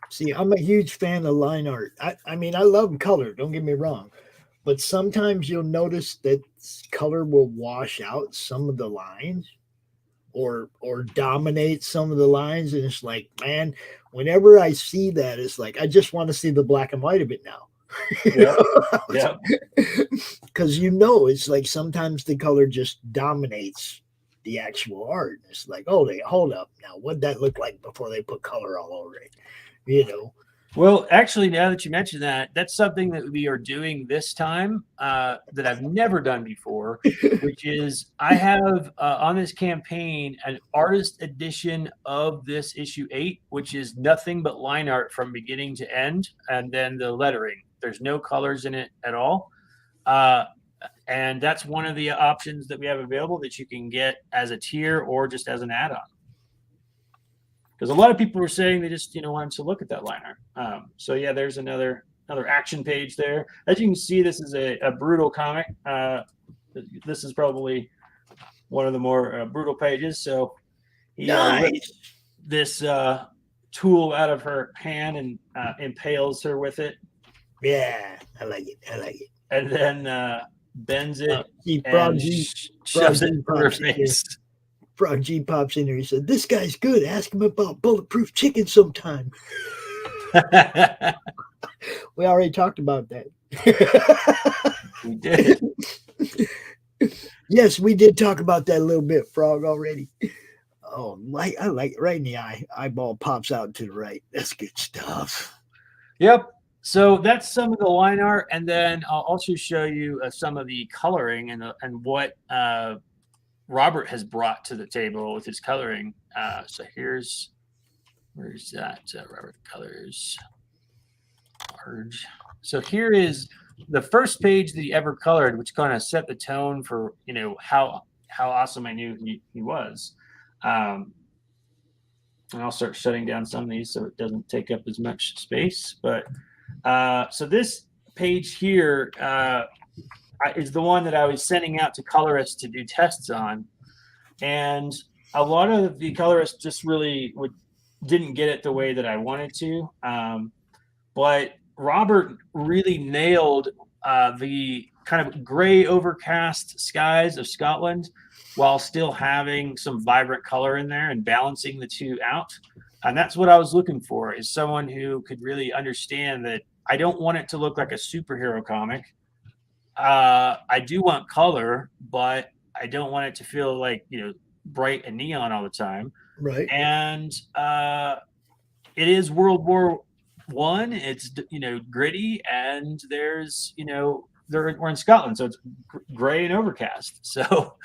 See, I'm a huge fan of line art. I mean, I love color, don't get me wrong. But sometimes you'll notice that color will wash out some of the lines or dominate some of the lines. And it's like, man, whenever I see that, it's like, I just want to see the black and white of it now. Yeah. Because it's like sometimes the color just dominates the actual art. It's like, oh, hold up now, what'd that look like before they put color all over it? Well, actually, now that you mentioned that, that's something that we are doing this time that I've never done before, which is I have on this campaign an artist edition of this issue 8, which is nothing but line art from beginning to end, and then the lettering. There's no colors in it at all. And that's one of the options that we have available that you can get as a tier or just as an add-on. Because a lot of people were saying they just, wanted to look at that line art. So yeah, there's another action page there. As you can see, this is a brutal comic. This is probably one of the more brutal pages. So he rips this tool out of her hand and impales her with it. Yeah, I like it. And then bends it and shoves it in her face. Frog G pops in there. He said, "This guy's good. Ask him about bulletproof chicken sometime." We already talked about that. We did. Yes, we did talk about that a little bit, Frog, already. Oh, I like it right in the eye. Eyeball pops out to the right. That's good stuff. Yep. So that's some of the line art, and then I'll also show you some of the coloring and what Robert has brought to the table with his coloring. So where's that Robert colors? Large. So here is the first page that he ever colored, which kind of set the tone for how awesome I knew he was. And I'll start shutting down some of these so it doesn't take up as much space. But so this page here is the one that I was sending out to colorists to do tests on. And a lot of the colorists just really didn't get it the way that I wanted to. But Robert really nailed the kind of gray overcast skies of Scotland while still having some vibrant color in there and balancing the two out. And that's what I was looking for, is someone who could really understand that I don't want it to look like a superhero comic. I do want color, but I don't want it to feel like, bright and neon all the time. Right. And it is World War I. It's, gritty, and there's, we're in Scotland, so it's gray and overcast. So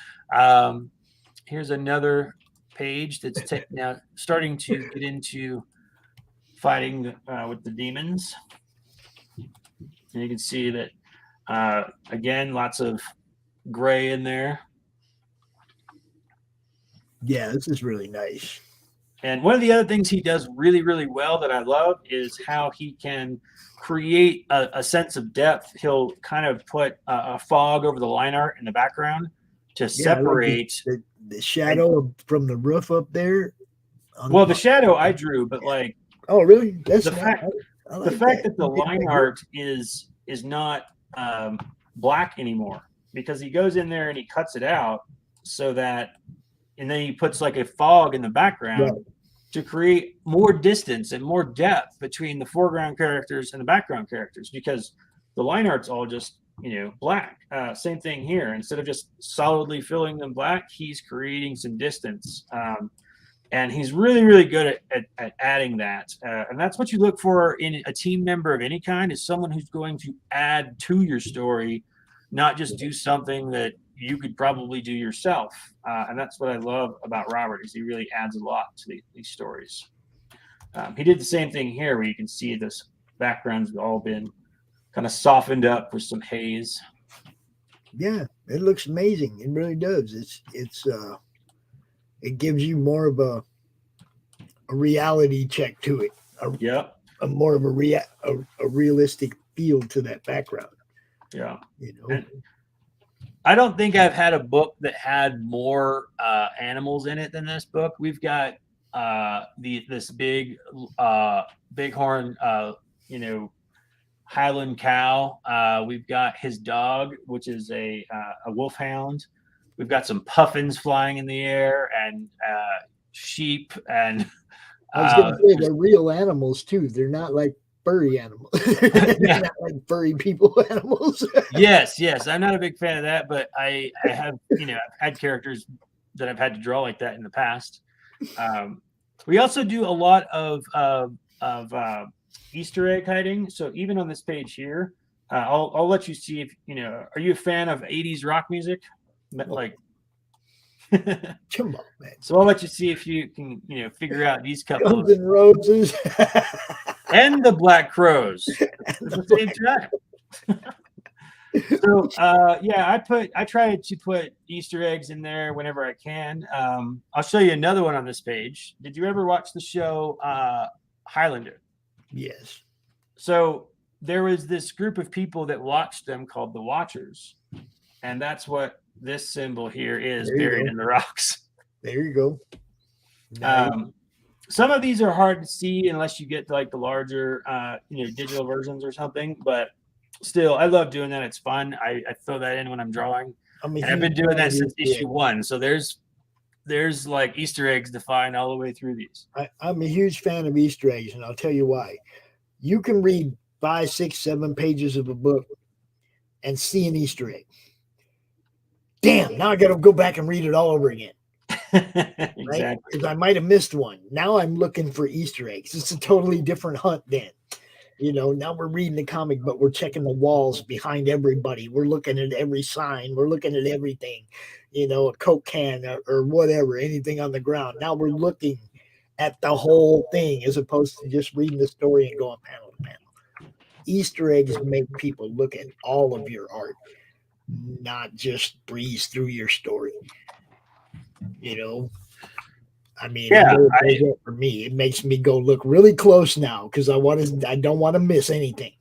here's another page that's now starting to get into fighting with the demons. And you can see that, again, lots of gray in there. Yeah, this is really nice. And one of the other things he does really, really well that I love is how he can create a sense of depth. He'll kind of put a fog over the line art in the background to separate the shadow from the roof up there. Well, the shadow I drew, but oh, really? That's the fact that the line art is not black anymore, because he goes in there and he cuts it out so that, and then he puts like a fog in the background to create more distance and more depth between the foreground characters and the background characters, because the line art's all just black. Same thing here. Instead of just solidly filling them black, he's creating some distance. And he's really, really good at adding that. And that's what you look for in a team member of any kind, is someone who's going to add to your story, not just do something that you could probably do yourself. And that's what I love about Robert, is he really adds a lot to these stories. He did the same thing here, where you can see this background's all been kind of softened up with some haze. Yeah, it looks amazing. It really does. It gives you more of a reality check to it. More of a realistic feel to that background. Yeah. And I don't think I've had a book that had more animals in it than this book. We've got this big bighorn, Highland cow. We've got his dog, which is a wolfhound. We've got some puffins flying in the air, and sheep. And I was going to say, they're real animals too. They're not like furry animals. They're not like furry people animals. Yes. I'm not a big fan of that, but I have, I've had characters that I've had to draw like that in the past. We also do a lot of Easter egg hiding. So even on this page here, I'll let you see if are you a fan of 80s rock music? Like, come on, man. So I'll let you see if you can figure out these couple Guns N' Roses and the Black Crows at the same time. So I try to put Easter eggs in there whenever I can. I'll show you another one on this page. Did you ever watch the show Highlander? Yes. So there was this group of people that watched them called the Watchers, and that's what this symbol here is, buried in the rocks. There you go. Some of these are hard to see unless you get to like the larger digital versions or something, but still, I love doing that. It's fun. I throw that in when I'm drawing. I've been doing that since issue 1. So there's like Easter eggs to find all the way through these. I'm a huge fan of Easter eggs, and I'll tell you why. You can read 5, 6, 7 pages of a book and see an Easter egg. Damn, now I got to go back and read it all over again. Exactly. Right? Because I might have missed one. Now I'm looking for Easter eggs. It's a totally different hunt then. Now we're reading the comic, but we're checking the walls behind everybody. We're looking at every sign. We're looking at everything, a Coke can or whatever, anything on the ground. Now we're looking at the whole thing as opposed to just reading the story and going panel to panel. Easter eggs make people look at all of your art, not just breeze through your story. I mean, Yeah, for me, it makes me go look really close now because I don't want to miss anything.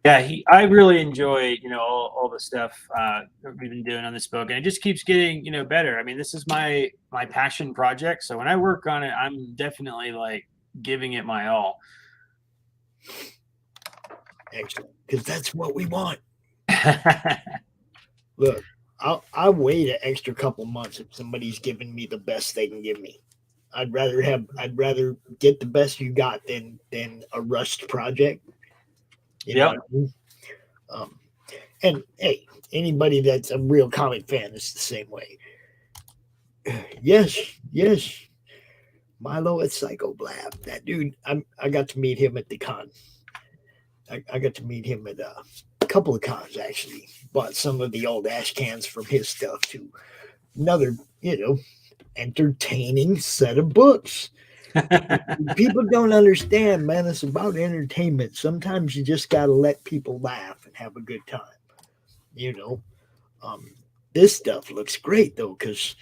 Yeah, I really enjoy all the stuff that we've been doing on this book, and it just keeps getting better. I mean, this is my passion project, so when I work on it, I'm definitely like giving it my all. Excellent, because that's what we want. Look, I'll wait an extra couple months if somebody's giving me the best they can give me. I'd rather get the best you got than a rushed project. Know what I mean? And hey, anybody that's a real comic fan is the same way. Yes, Milo at Psycho Blab. That dude, I got to meet him at the con. I got to meet him at a couple of cons actually. Bought some of the old ash cans from his stuff too. Another, entertaining set of books. People don't understand, man. It's about entertainment. Sometimes you just got to let people laugh and have a good time. This stuff looks great though, because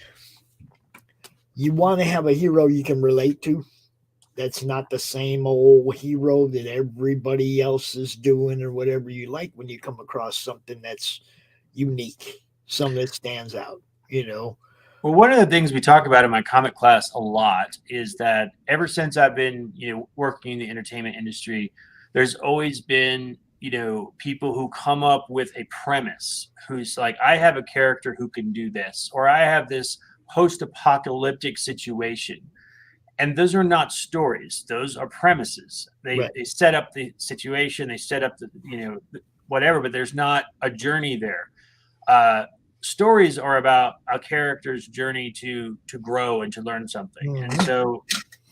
you want to have a hero you can relate to. That's not the same old hero that everybody else is doing or whatever you like. When you come across something that's unique, something that stands out, Well, one of the things we talk about in my comic class a lot is that ever since I've been, working in the entertainment industry, there's always been, people who come up with a premise who's like, I have a character who can do this, or I have this post-apocalyptic situation. And those are not stories. Those are premises. They set up the situation. They set up the, whatever, but there's not a journey there. Stories are about a character's journey to grow and to learn something. Mm-hmm. And so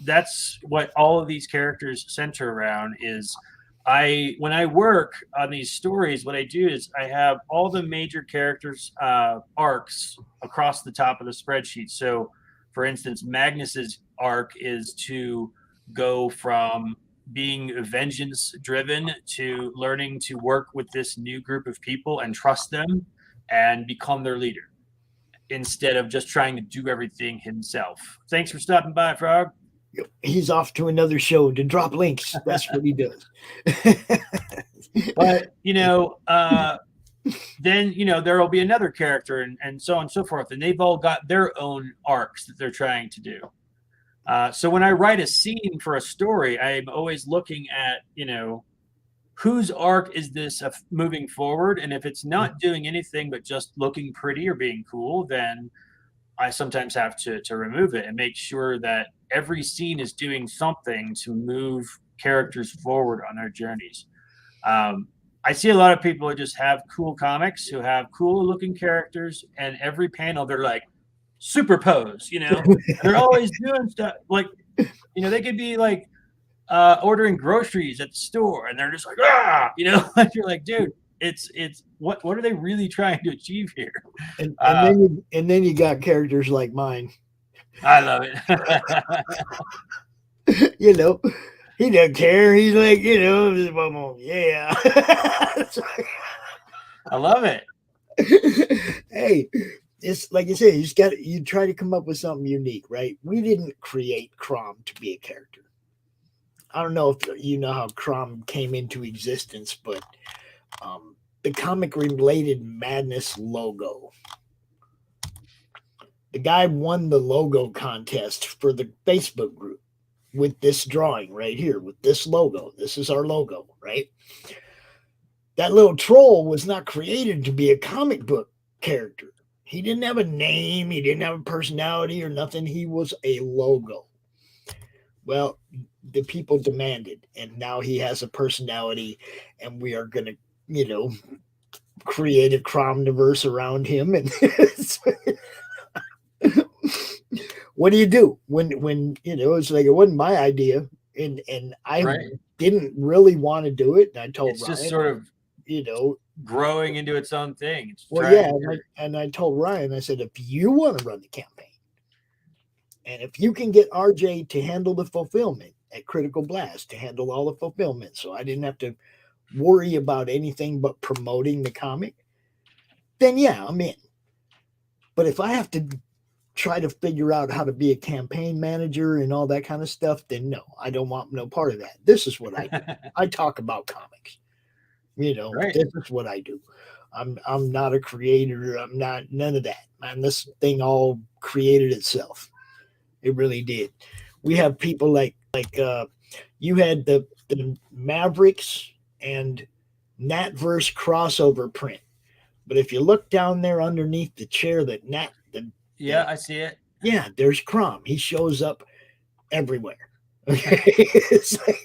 that's what all of these characters center around is when I work on these stories, what I do is I have all the major characters arcs across the top of the spreadsheet. So for instance, Magnus's arc is to go from being vengeance driven to learning to work with this new group of people and trust them and become their leader instead of just trying to do everything himself. Thanks for stopping by, Frog. He's off to another show to drop links. That's what he does. But, then, there will be another character and so on and so forth. And they've all got their own arcs that they're trying to do. So when I write a scene for a story, I'm always looking at, whose arc is this moving forward? And if it's not doing anything but just looking pretty or being cool, then I sometimes have to remove it and make sure that every scene is doing something to move characters forward on their journeys. I see a lot of people who just have cool comics, who have cool looking characters, and every panel they're like superpose, they're always doing stuff like, they could be like ordering groceries at the store and they're just like, and you're like, dude, it's what are they really trying to achieve here? And then you got characters like mine. I love it. He doesn't care. He's like, yeah. I love it. Hey, it's like I said, you try to come up with something unique, right? We didn't create Crom to be a character. I don't know if you know how Crom came into existence, but the comic related Madness logo. The guy won the logo contest for the Facebook group with this drawing right here, with this logo. This is our logo, right? That little troll was not created to be a comic book character. He didn't have a name. He didn't have a personality or nothing. He was a logo. Well, the people demanded, and now he has a personality, and we are going to, create a cromniverse around him. And what do you do when it's like it wasn't my idea, and I Right. didn't really want to do it, and I told It's Ryan, just sort of you know, growing into its own thing. It's well, trying yeah, to- and I told Ryan, I said, if you want to run the campaign, and if you can get RJ to handle the fulfillment at Critical Blast, to handle all the fulfillment, so I didn't have to worry about anything but promoting the comic, then yeah, I'm in. But if I have to try to figure out how to be a campaign manager and all that kind of stuff, then no, I don't want no part of that. This is what I do. I talk about comics. Right. This is what I do. I'm not a creator. I'm not none of that. Man, this thing all created itself. It really did. We have people like you had the Mavericks and Natverse crossover print. But if you look down there underneath the chair that Yeah, I see it. yeah, there's Crom. He shows up everywhere. Okay. It's like,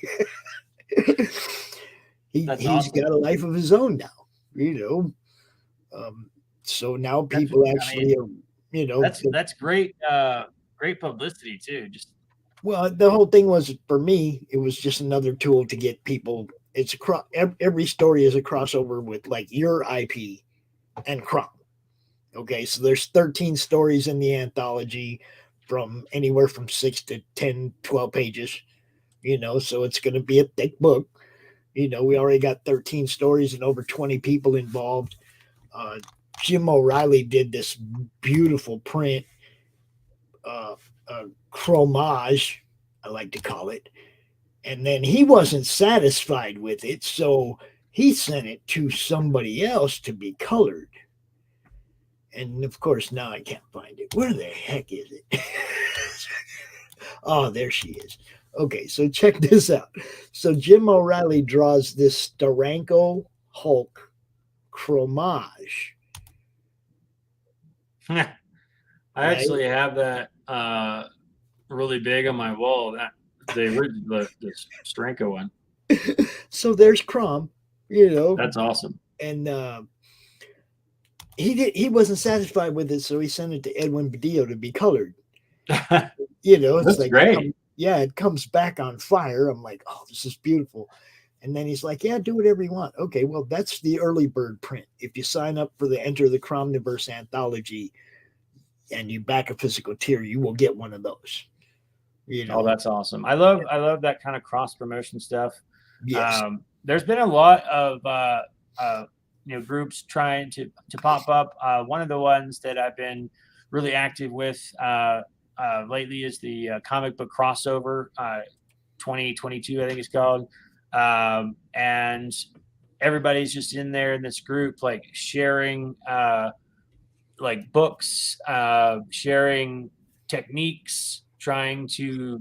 he's awesome. got a life of his own now, so now people actually are, That's great. Great publicity too. Just well, the whole thing was for me, it was just another tool to get people. It's every story is a crossover with like your IP and Crom. Okay, so there's 13 stories in the anthology from anywhere from 6 to 10, 12 pages, so it's going to be a thick book. We already got 13 stories and over 20 people involved. Jim O'Reilly did this beautiful print, chromage, I like to call it. And then he wasn't satisfied with it, so he sent it to somebody else to be colored. And of course, now I can't find it. Where the heck is it? Oh, there she is. Okay, so check this out. So Jim O'Reilly draws this Steranko Hulk chromage. I actually have that really big on my wall. That the Stranko one. So there's Crom, That's awesome. and he wasn't satisfied with it, so he sent it to Edwin Badillo to be colored. It's That's like great. it comes back on fire. I'm like, oh, this is beautiful. And then he's like, yeah, do whatever you want. Okay, well, that's the early bird print. If you sign up for the Enter the Cromniverse anthology and you back a physical tier, you will get one of those. Oh, that's awesome. I love that kind of cross promotion stuff. Yes. There's been a lot of groups trying to pop up. One of the ones that I've been really active with lately is the comic book crossover 2022, I think it's called. And everybody's just in there in this group, like sharing like books, sharing techniques, trying to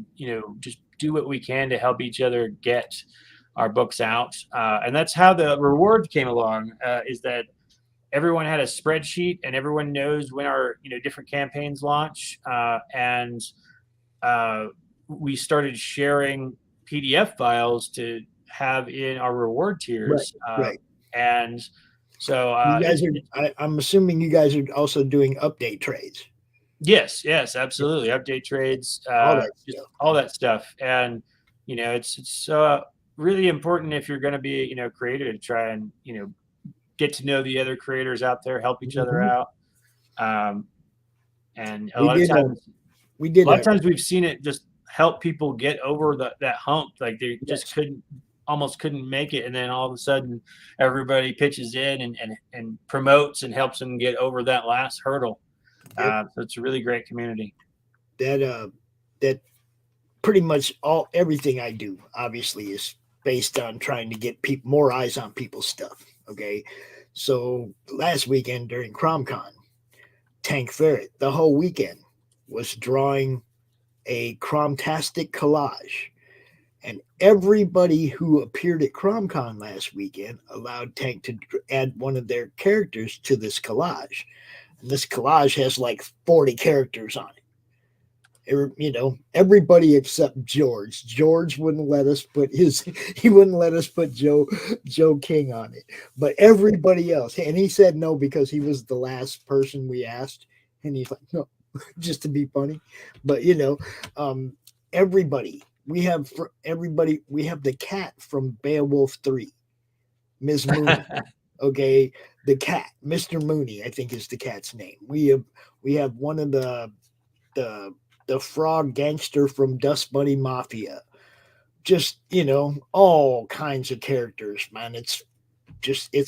just do what we can to help each other get our books out. And that's how the reward came along, is that everyone had a spreadsheet and everyone knows when our different campaigns launch, and we started sharing PDF files to have in our reward tiers. Right. And so you guys I'm assuming you guys are also doing update trades. Yes, absolutely. Update trades, all that stuff. And it's really important if you're going to be creative to try and get to know the other creators out there, help each other out. And a lot of times we've seen it just help people get over that hump. Like they just almost couldn't make it, and then all of a sudden everybody pitches in and promotes and helps them get over that last hurdle. So it's a really great community. That pretty much everything I do obviously is based on trying to get more eyes on people's stuff. Okay, so last weekend during CromCon, Tank Ferret the whole weekend was drawing a Cromtastic collage, and everybody who appeared at CromCon last weekend allowed Tank to add one of their characters to this collage. And this collage has like 40 characters on it. You know, everybody except George. George wouldn't let us put he wouldn't let us put Joe King on it. But everybody else, and he said no because he was the last person we asked, and he's like, no, just to be funny. But you know, everybody we have the cat from Beowulf 3, Ms. Mooney. Okay, the cat, Mr. Mooney, I think is the cat's name. We have one of the frog gangster from Dust Bunny Mafia. Just, you know, all kinds of characters, man. It's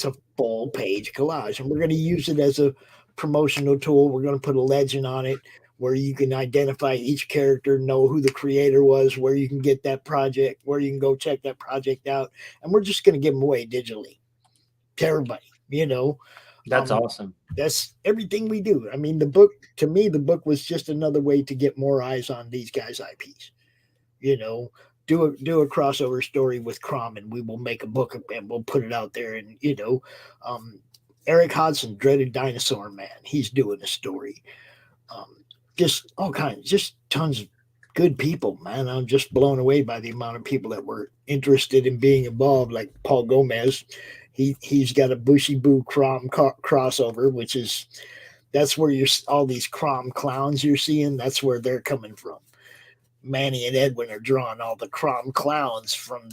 a full page collage, and we're going to use it as a promotional tool. We're going to put a legend on it where you can identify each character, know who the creator was, where you can get that project, where you can go check that project out, and we're just going to give them away digitally to everybody. You know, That's awesome. That's everything we do. I mean, the book, to me, the book was just another way to get more eyes on these guys' IPs. You know, do a crossover story with Crom, and we will make a book and we'll put it out there. And you know, Eric Hodson, Dreaded Dinosaur Man, he's doing a story. Just all kinds, just tons of good people, man. I'm just blown away by the amount of people that were interested in being involved. Like Paul Gomez, he's got a Bushy Boo Crom crossover, which is that's where you're all these Crom clowns you're seeing. That's where they're coming from. Manny and Edwin are drawing all the Crom clowns from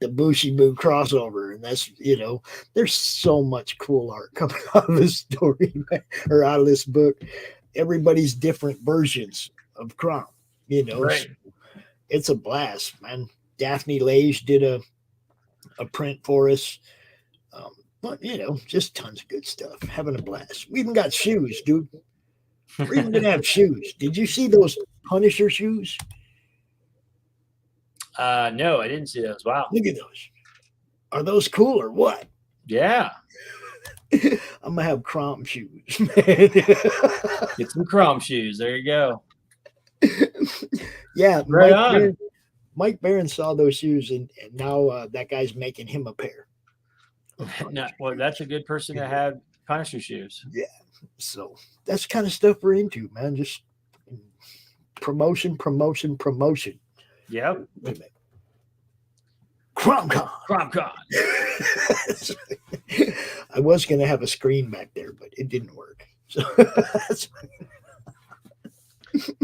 the Bushy Boo crossover, and that's, you know, there's so much cool art coming out of this story or out of this book. Everybody's different versions of Crom, you know. Right. So it's a blast, man. Daphne Lage did a print for us. But you know, just tons of good stuff. Having a blast. We even got shoes, dude. We're even gonna have shoes. Did you see those Punisher shoes? No, I didn't see those. Wow. Look at those. Are those cool or what? Yeah. I'm gonna have Crom shoes. Get some Crom shoes. There you go. Yeah, Right Mike Barron saw those shoes, and now that guy's making him a pair. No, well, that's a good person to have Punisher shoes. Yeah, so that's the kind of stuff we're into, man. Just promotion. Yep. Wait a minute. CromCon. I was going to have a screen back there, but it didn't work. So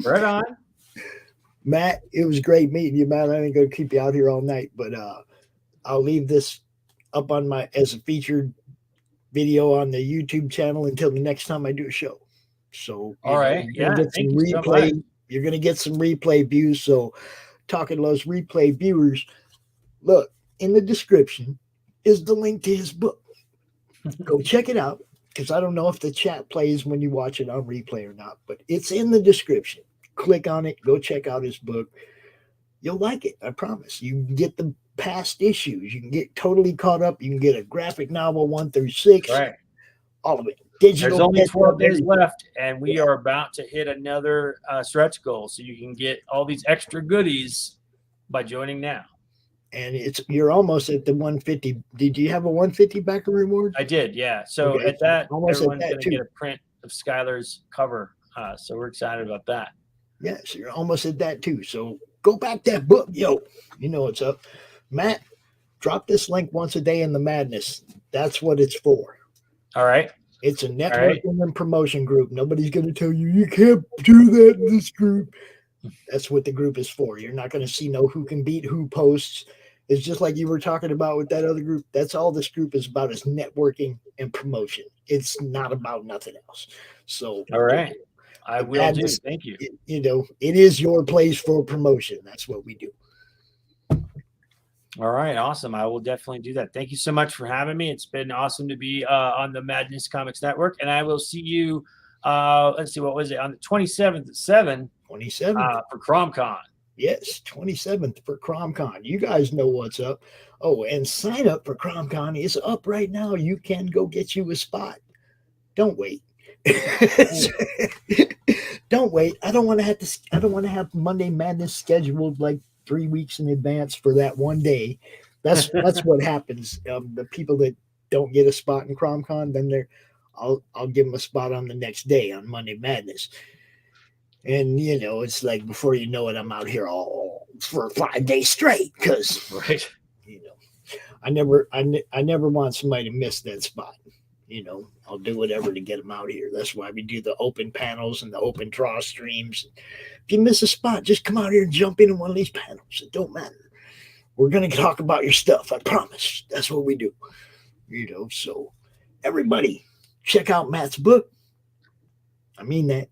Right on. Matt, it was great meeting you, Matt. I ain't going to keep you out here all night, but I'll leave this up on as a featured video on the YouTube channel until the next time I do a show. So, all right. Yeah. Thank you so much. You're going to get some replay views. So, talking to those replay viewers, look, in the description is the link to his book. Go check it out, because I don't know if the chat plays when you watch it on replay or not, but it's in the description. Click on it. Go check out his book. You'll like it. I promise. You can get the past issues. You can get totally caught up. You can get a graphic novel 1 through 6. Right. All of it. Digital. There's only 12 days left, and we are about to hit another stretch goal. So you can get all these extra goodies by joining now. And you're almost at the 150. Did you have a 150 backer reward? I did, yeah. So Okay. at that, Almost everyone's at that going to get a print of Skylar's cover. So we're excited about that. Yes, you're almost at that too. So go back that book. Yo, you know what's up. Matt, drop this link once a day in the Madness. That's what it's for. All right. It's a networking and promotion group. Nobody's going to tell you, you can't do that in this group. That's what the group is for. You're not going to see who can beat who posts. It's just like you were talking about with that other group. That's all this group is about, is networking and promotion. It's not about nothing else. So, all right. I will do. Thank you. It is your place for promotion. That's what we do. All right. Awesome. I will definitely do that. Thank you so much for having me. It's been awesome to be on the Madness Comics Network. And I will see you, let's see, what was it? On the 27th at 7. 27th. For CromCon. Yes, 27th for CromCon. You guys know what's up. Oh, and sign up for CromCon is up right now. You can go get you a spot. Don't wait. Don't wait. I don't want to have Monday Madness scheduled like 3 weeks in advance for that one day. That's what happens. The people that don't get a spot in CromCon, then I'll give them a spot on the next day on Monday Madness. And, it's like before you know it, I'm out here all for 5 days straight because, Right. I never want somebody to miss that spot. I'll do whatever to get them out here. That's why we do the open panels and the open draw streams. If you miss a spot, just come out here and jump in one of these panels. It don't matter. We're going to talk about your stuff. I promise. That's what we do. So everybody check out Matt's book. I mean that.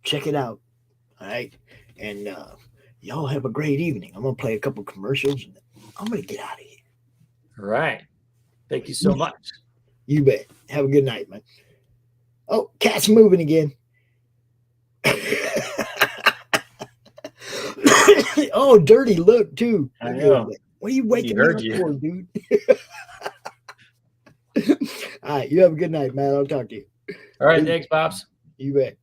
Check it out. All right. And y'all have a great evening. I'm going to play a couple commercials and I'm going to get out of here. All right. Thank you so much. You bet. Have a good night, man. Oh, cat's moving again. Oh, dirty look, too. I know. What are you waking He me heard up for, dude? All right. You have a good night, man. I'll talk to you. All right. Thanks, Pops. You bet.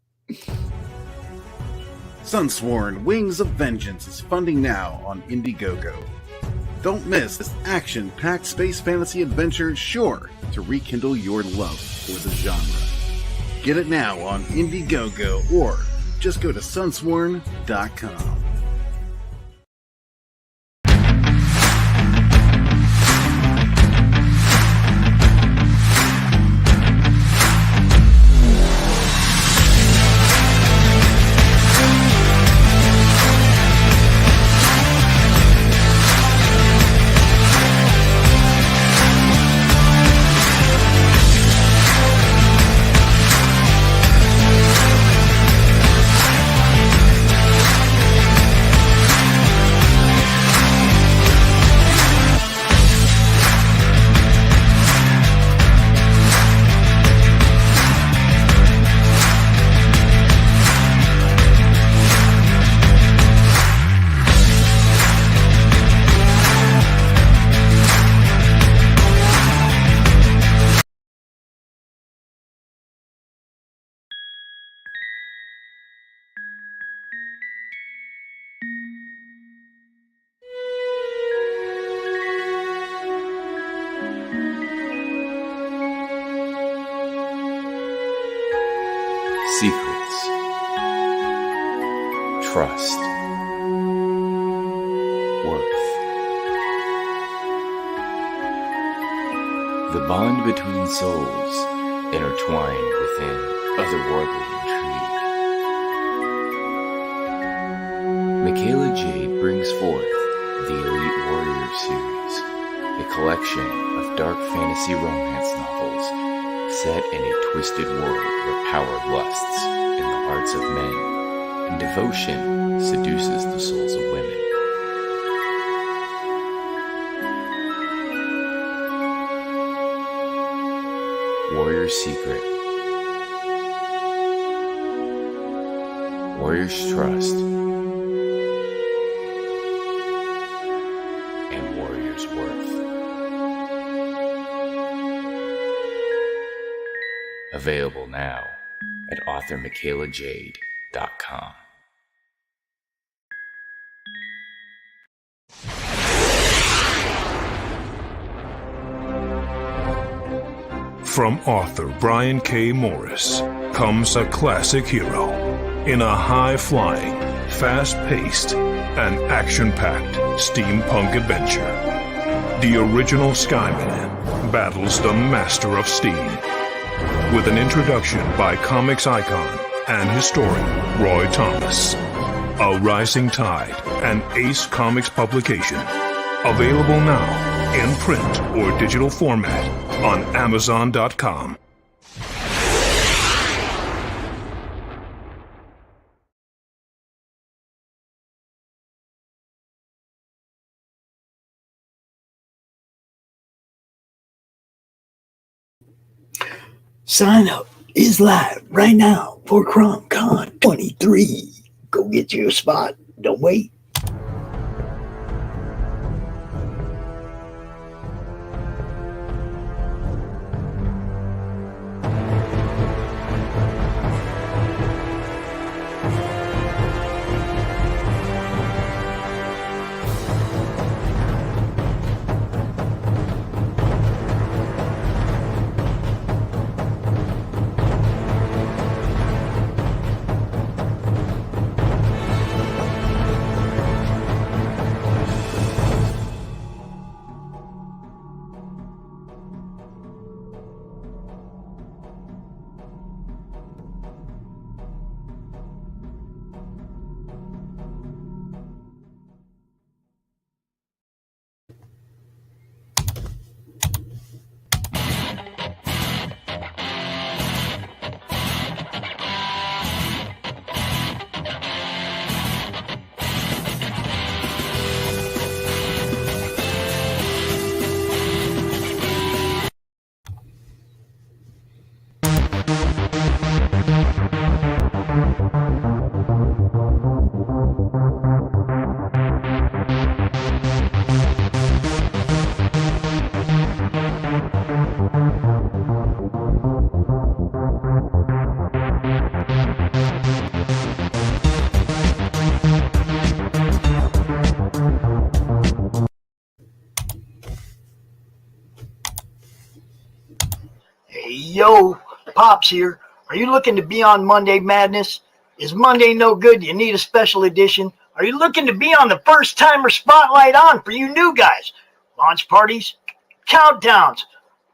Sunsworn Wings of Vengeance is funding now on Indiegogo. Don't miss this action-packed space fantasy adventure sure to rekindle your love for the genre. Get it now on Indiegogo or just go to sunsworn.com. Secrets, trust, worth. The bond between souls intertwined within otherworldly intrigue. Michaela Jade brings forth the Elite Warrior series, a collection of dark fantasy romance novels set in a twisted world where power lusts in the hearts of men and devotion seduces the souls of women. Warrior's Secret, Warrior's Trust, and Warrior's Worth. Available now at authormichaelajade.com. From author Brian K. Morris comes a classic hero in a high-flying, fast-paced, and action-packed steampunk adventure. The original Skyman battles the Master of Steam with an introduction by comics icon and historian Roy Thomas. A Rising Tide, an Ace Comics publication. Available now in print or digital format on Amazon.com. Sign up is live right now for CromCon 23. Go get your spot. Don't wait. Yo, Pops here. Are you looking to be on Monday Madness? Is Monday no good? Do you need a special edition? Are you looking to be on the first timer spotlight on for you new guys? Launch parties, countdowns,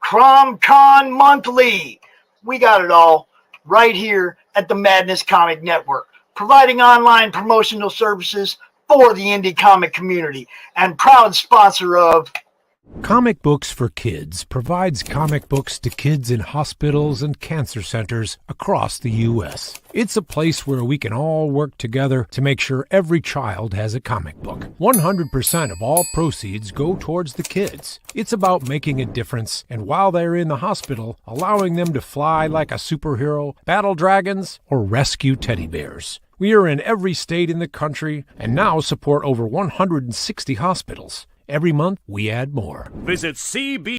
CromCon Monthly. We got it all right here at the Madness Comic Network, providing online promotional services for the indie comic community and proud sponsor of Comic Books for Kids provides comic books to kids in hospitals and cancer centers across the U.S. It's a place where we can all work together to make sure every child has a comic book. 100% of all proceeds go towards the kids. It's about making a difference, and while they're in the hospital, allowing them to fly like a superhero, battle dragons, or rescue teddy bears. We are in every state in the country and now support over 160 hospitals. Every month, we add more. Visit CB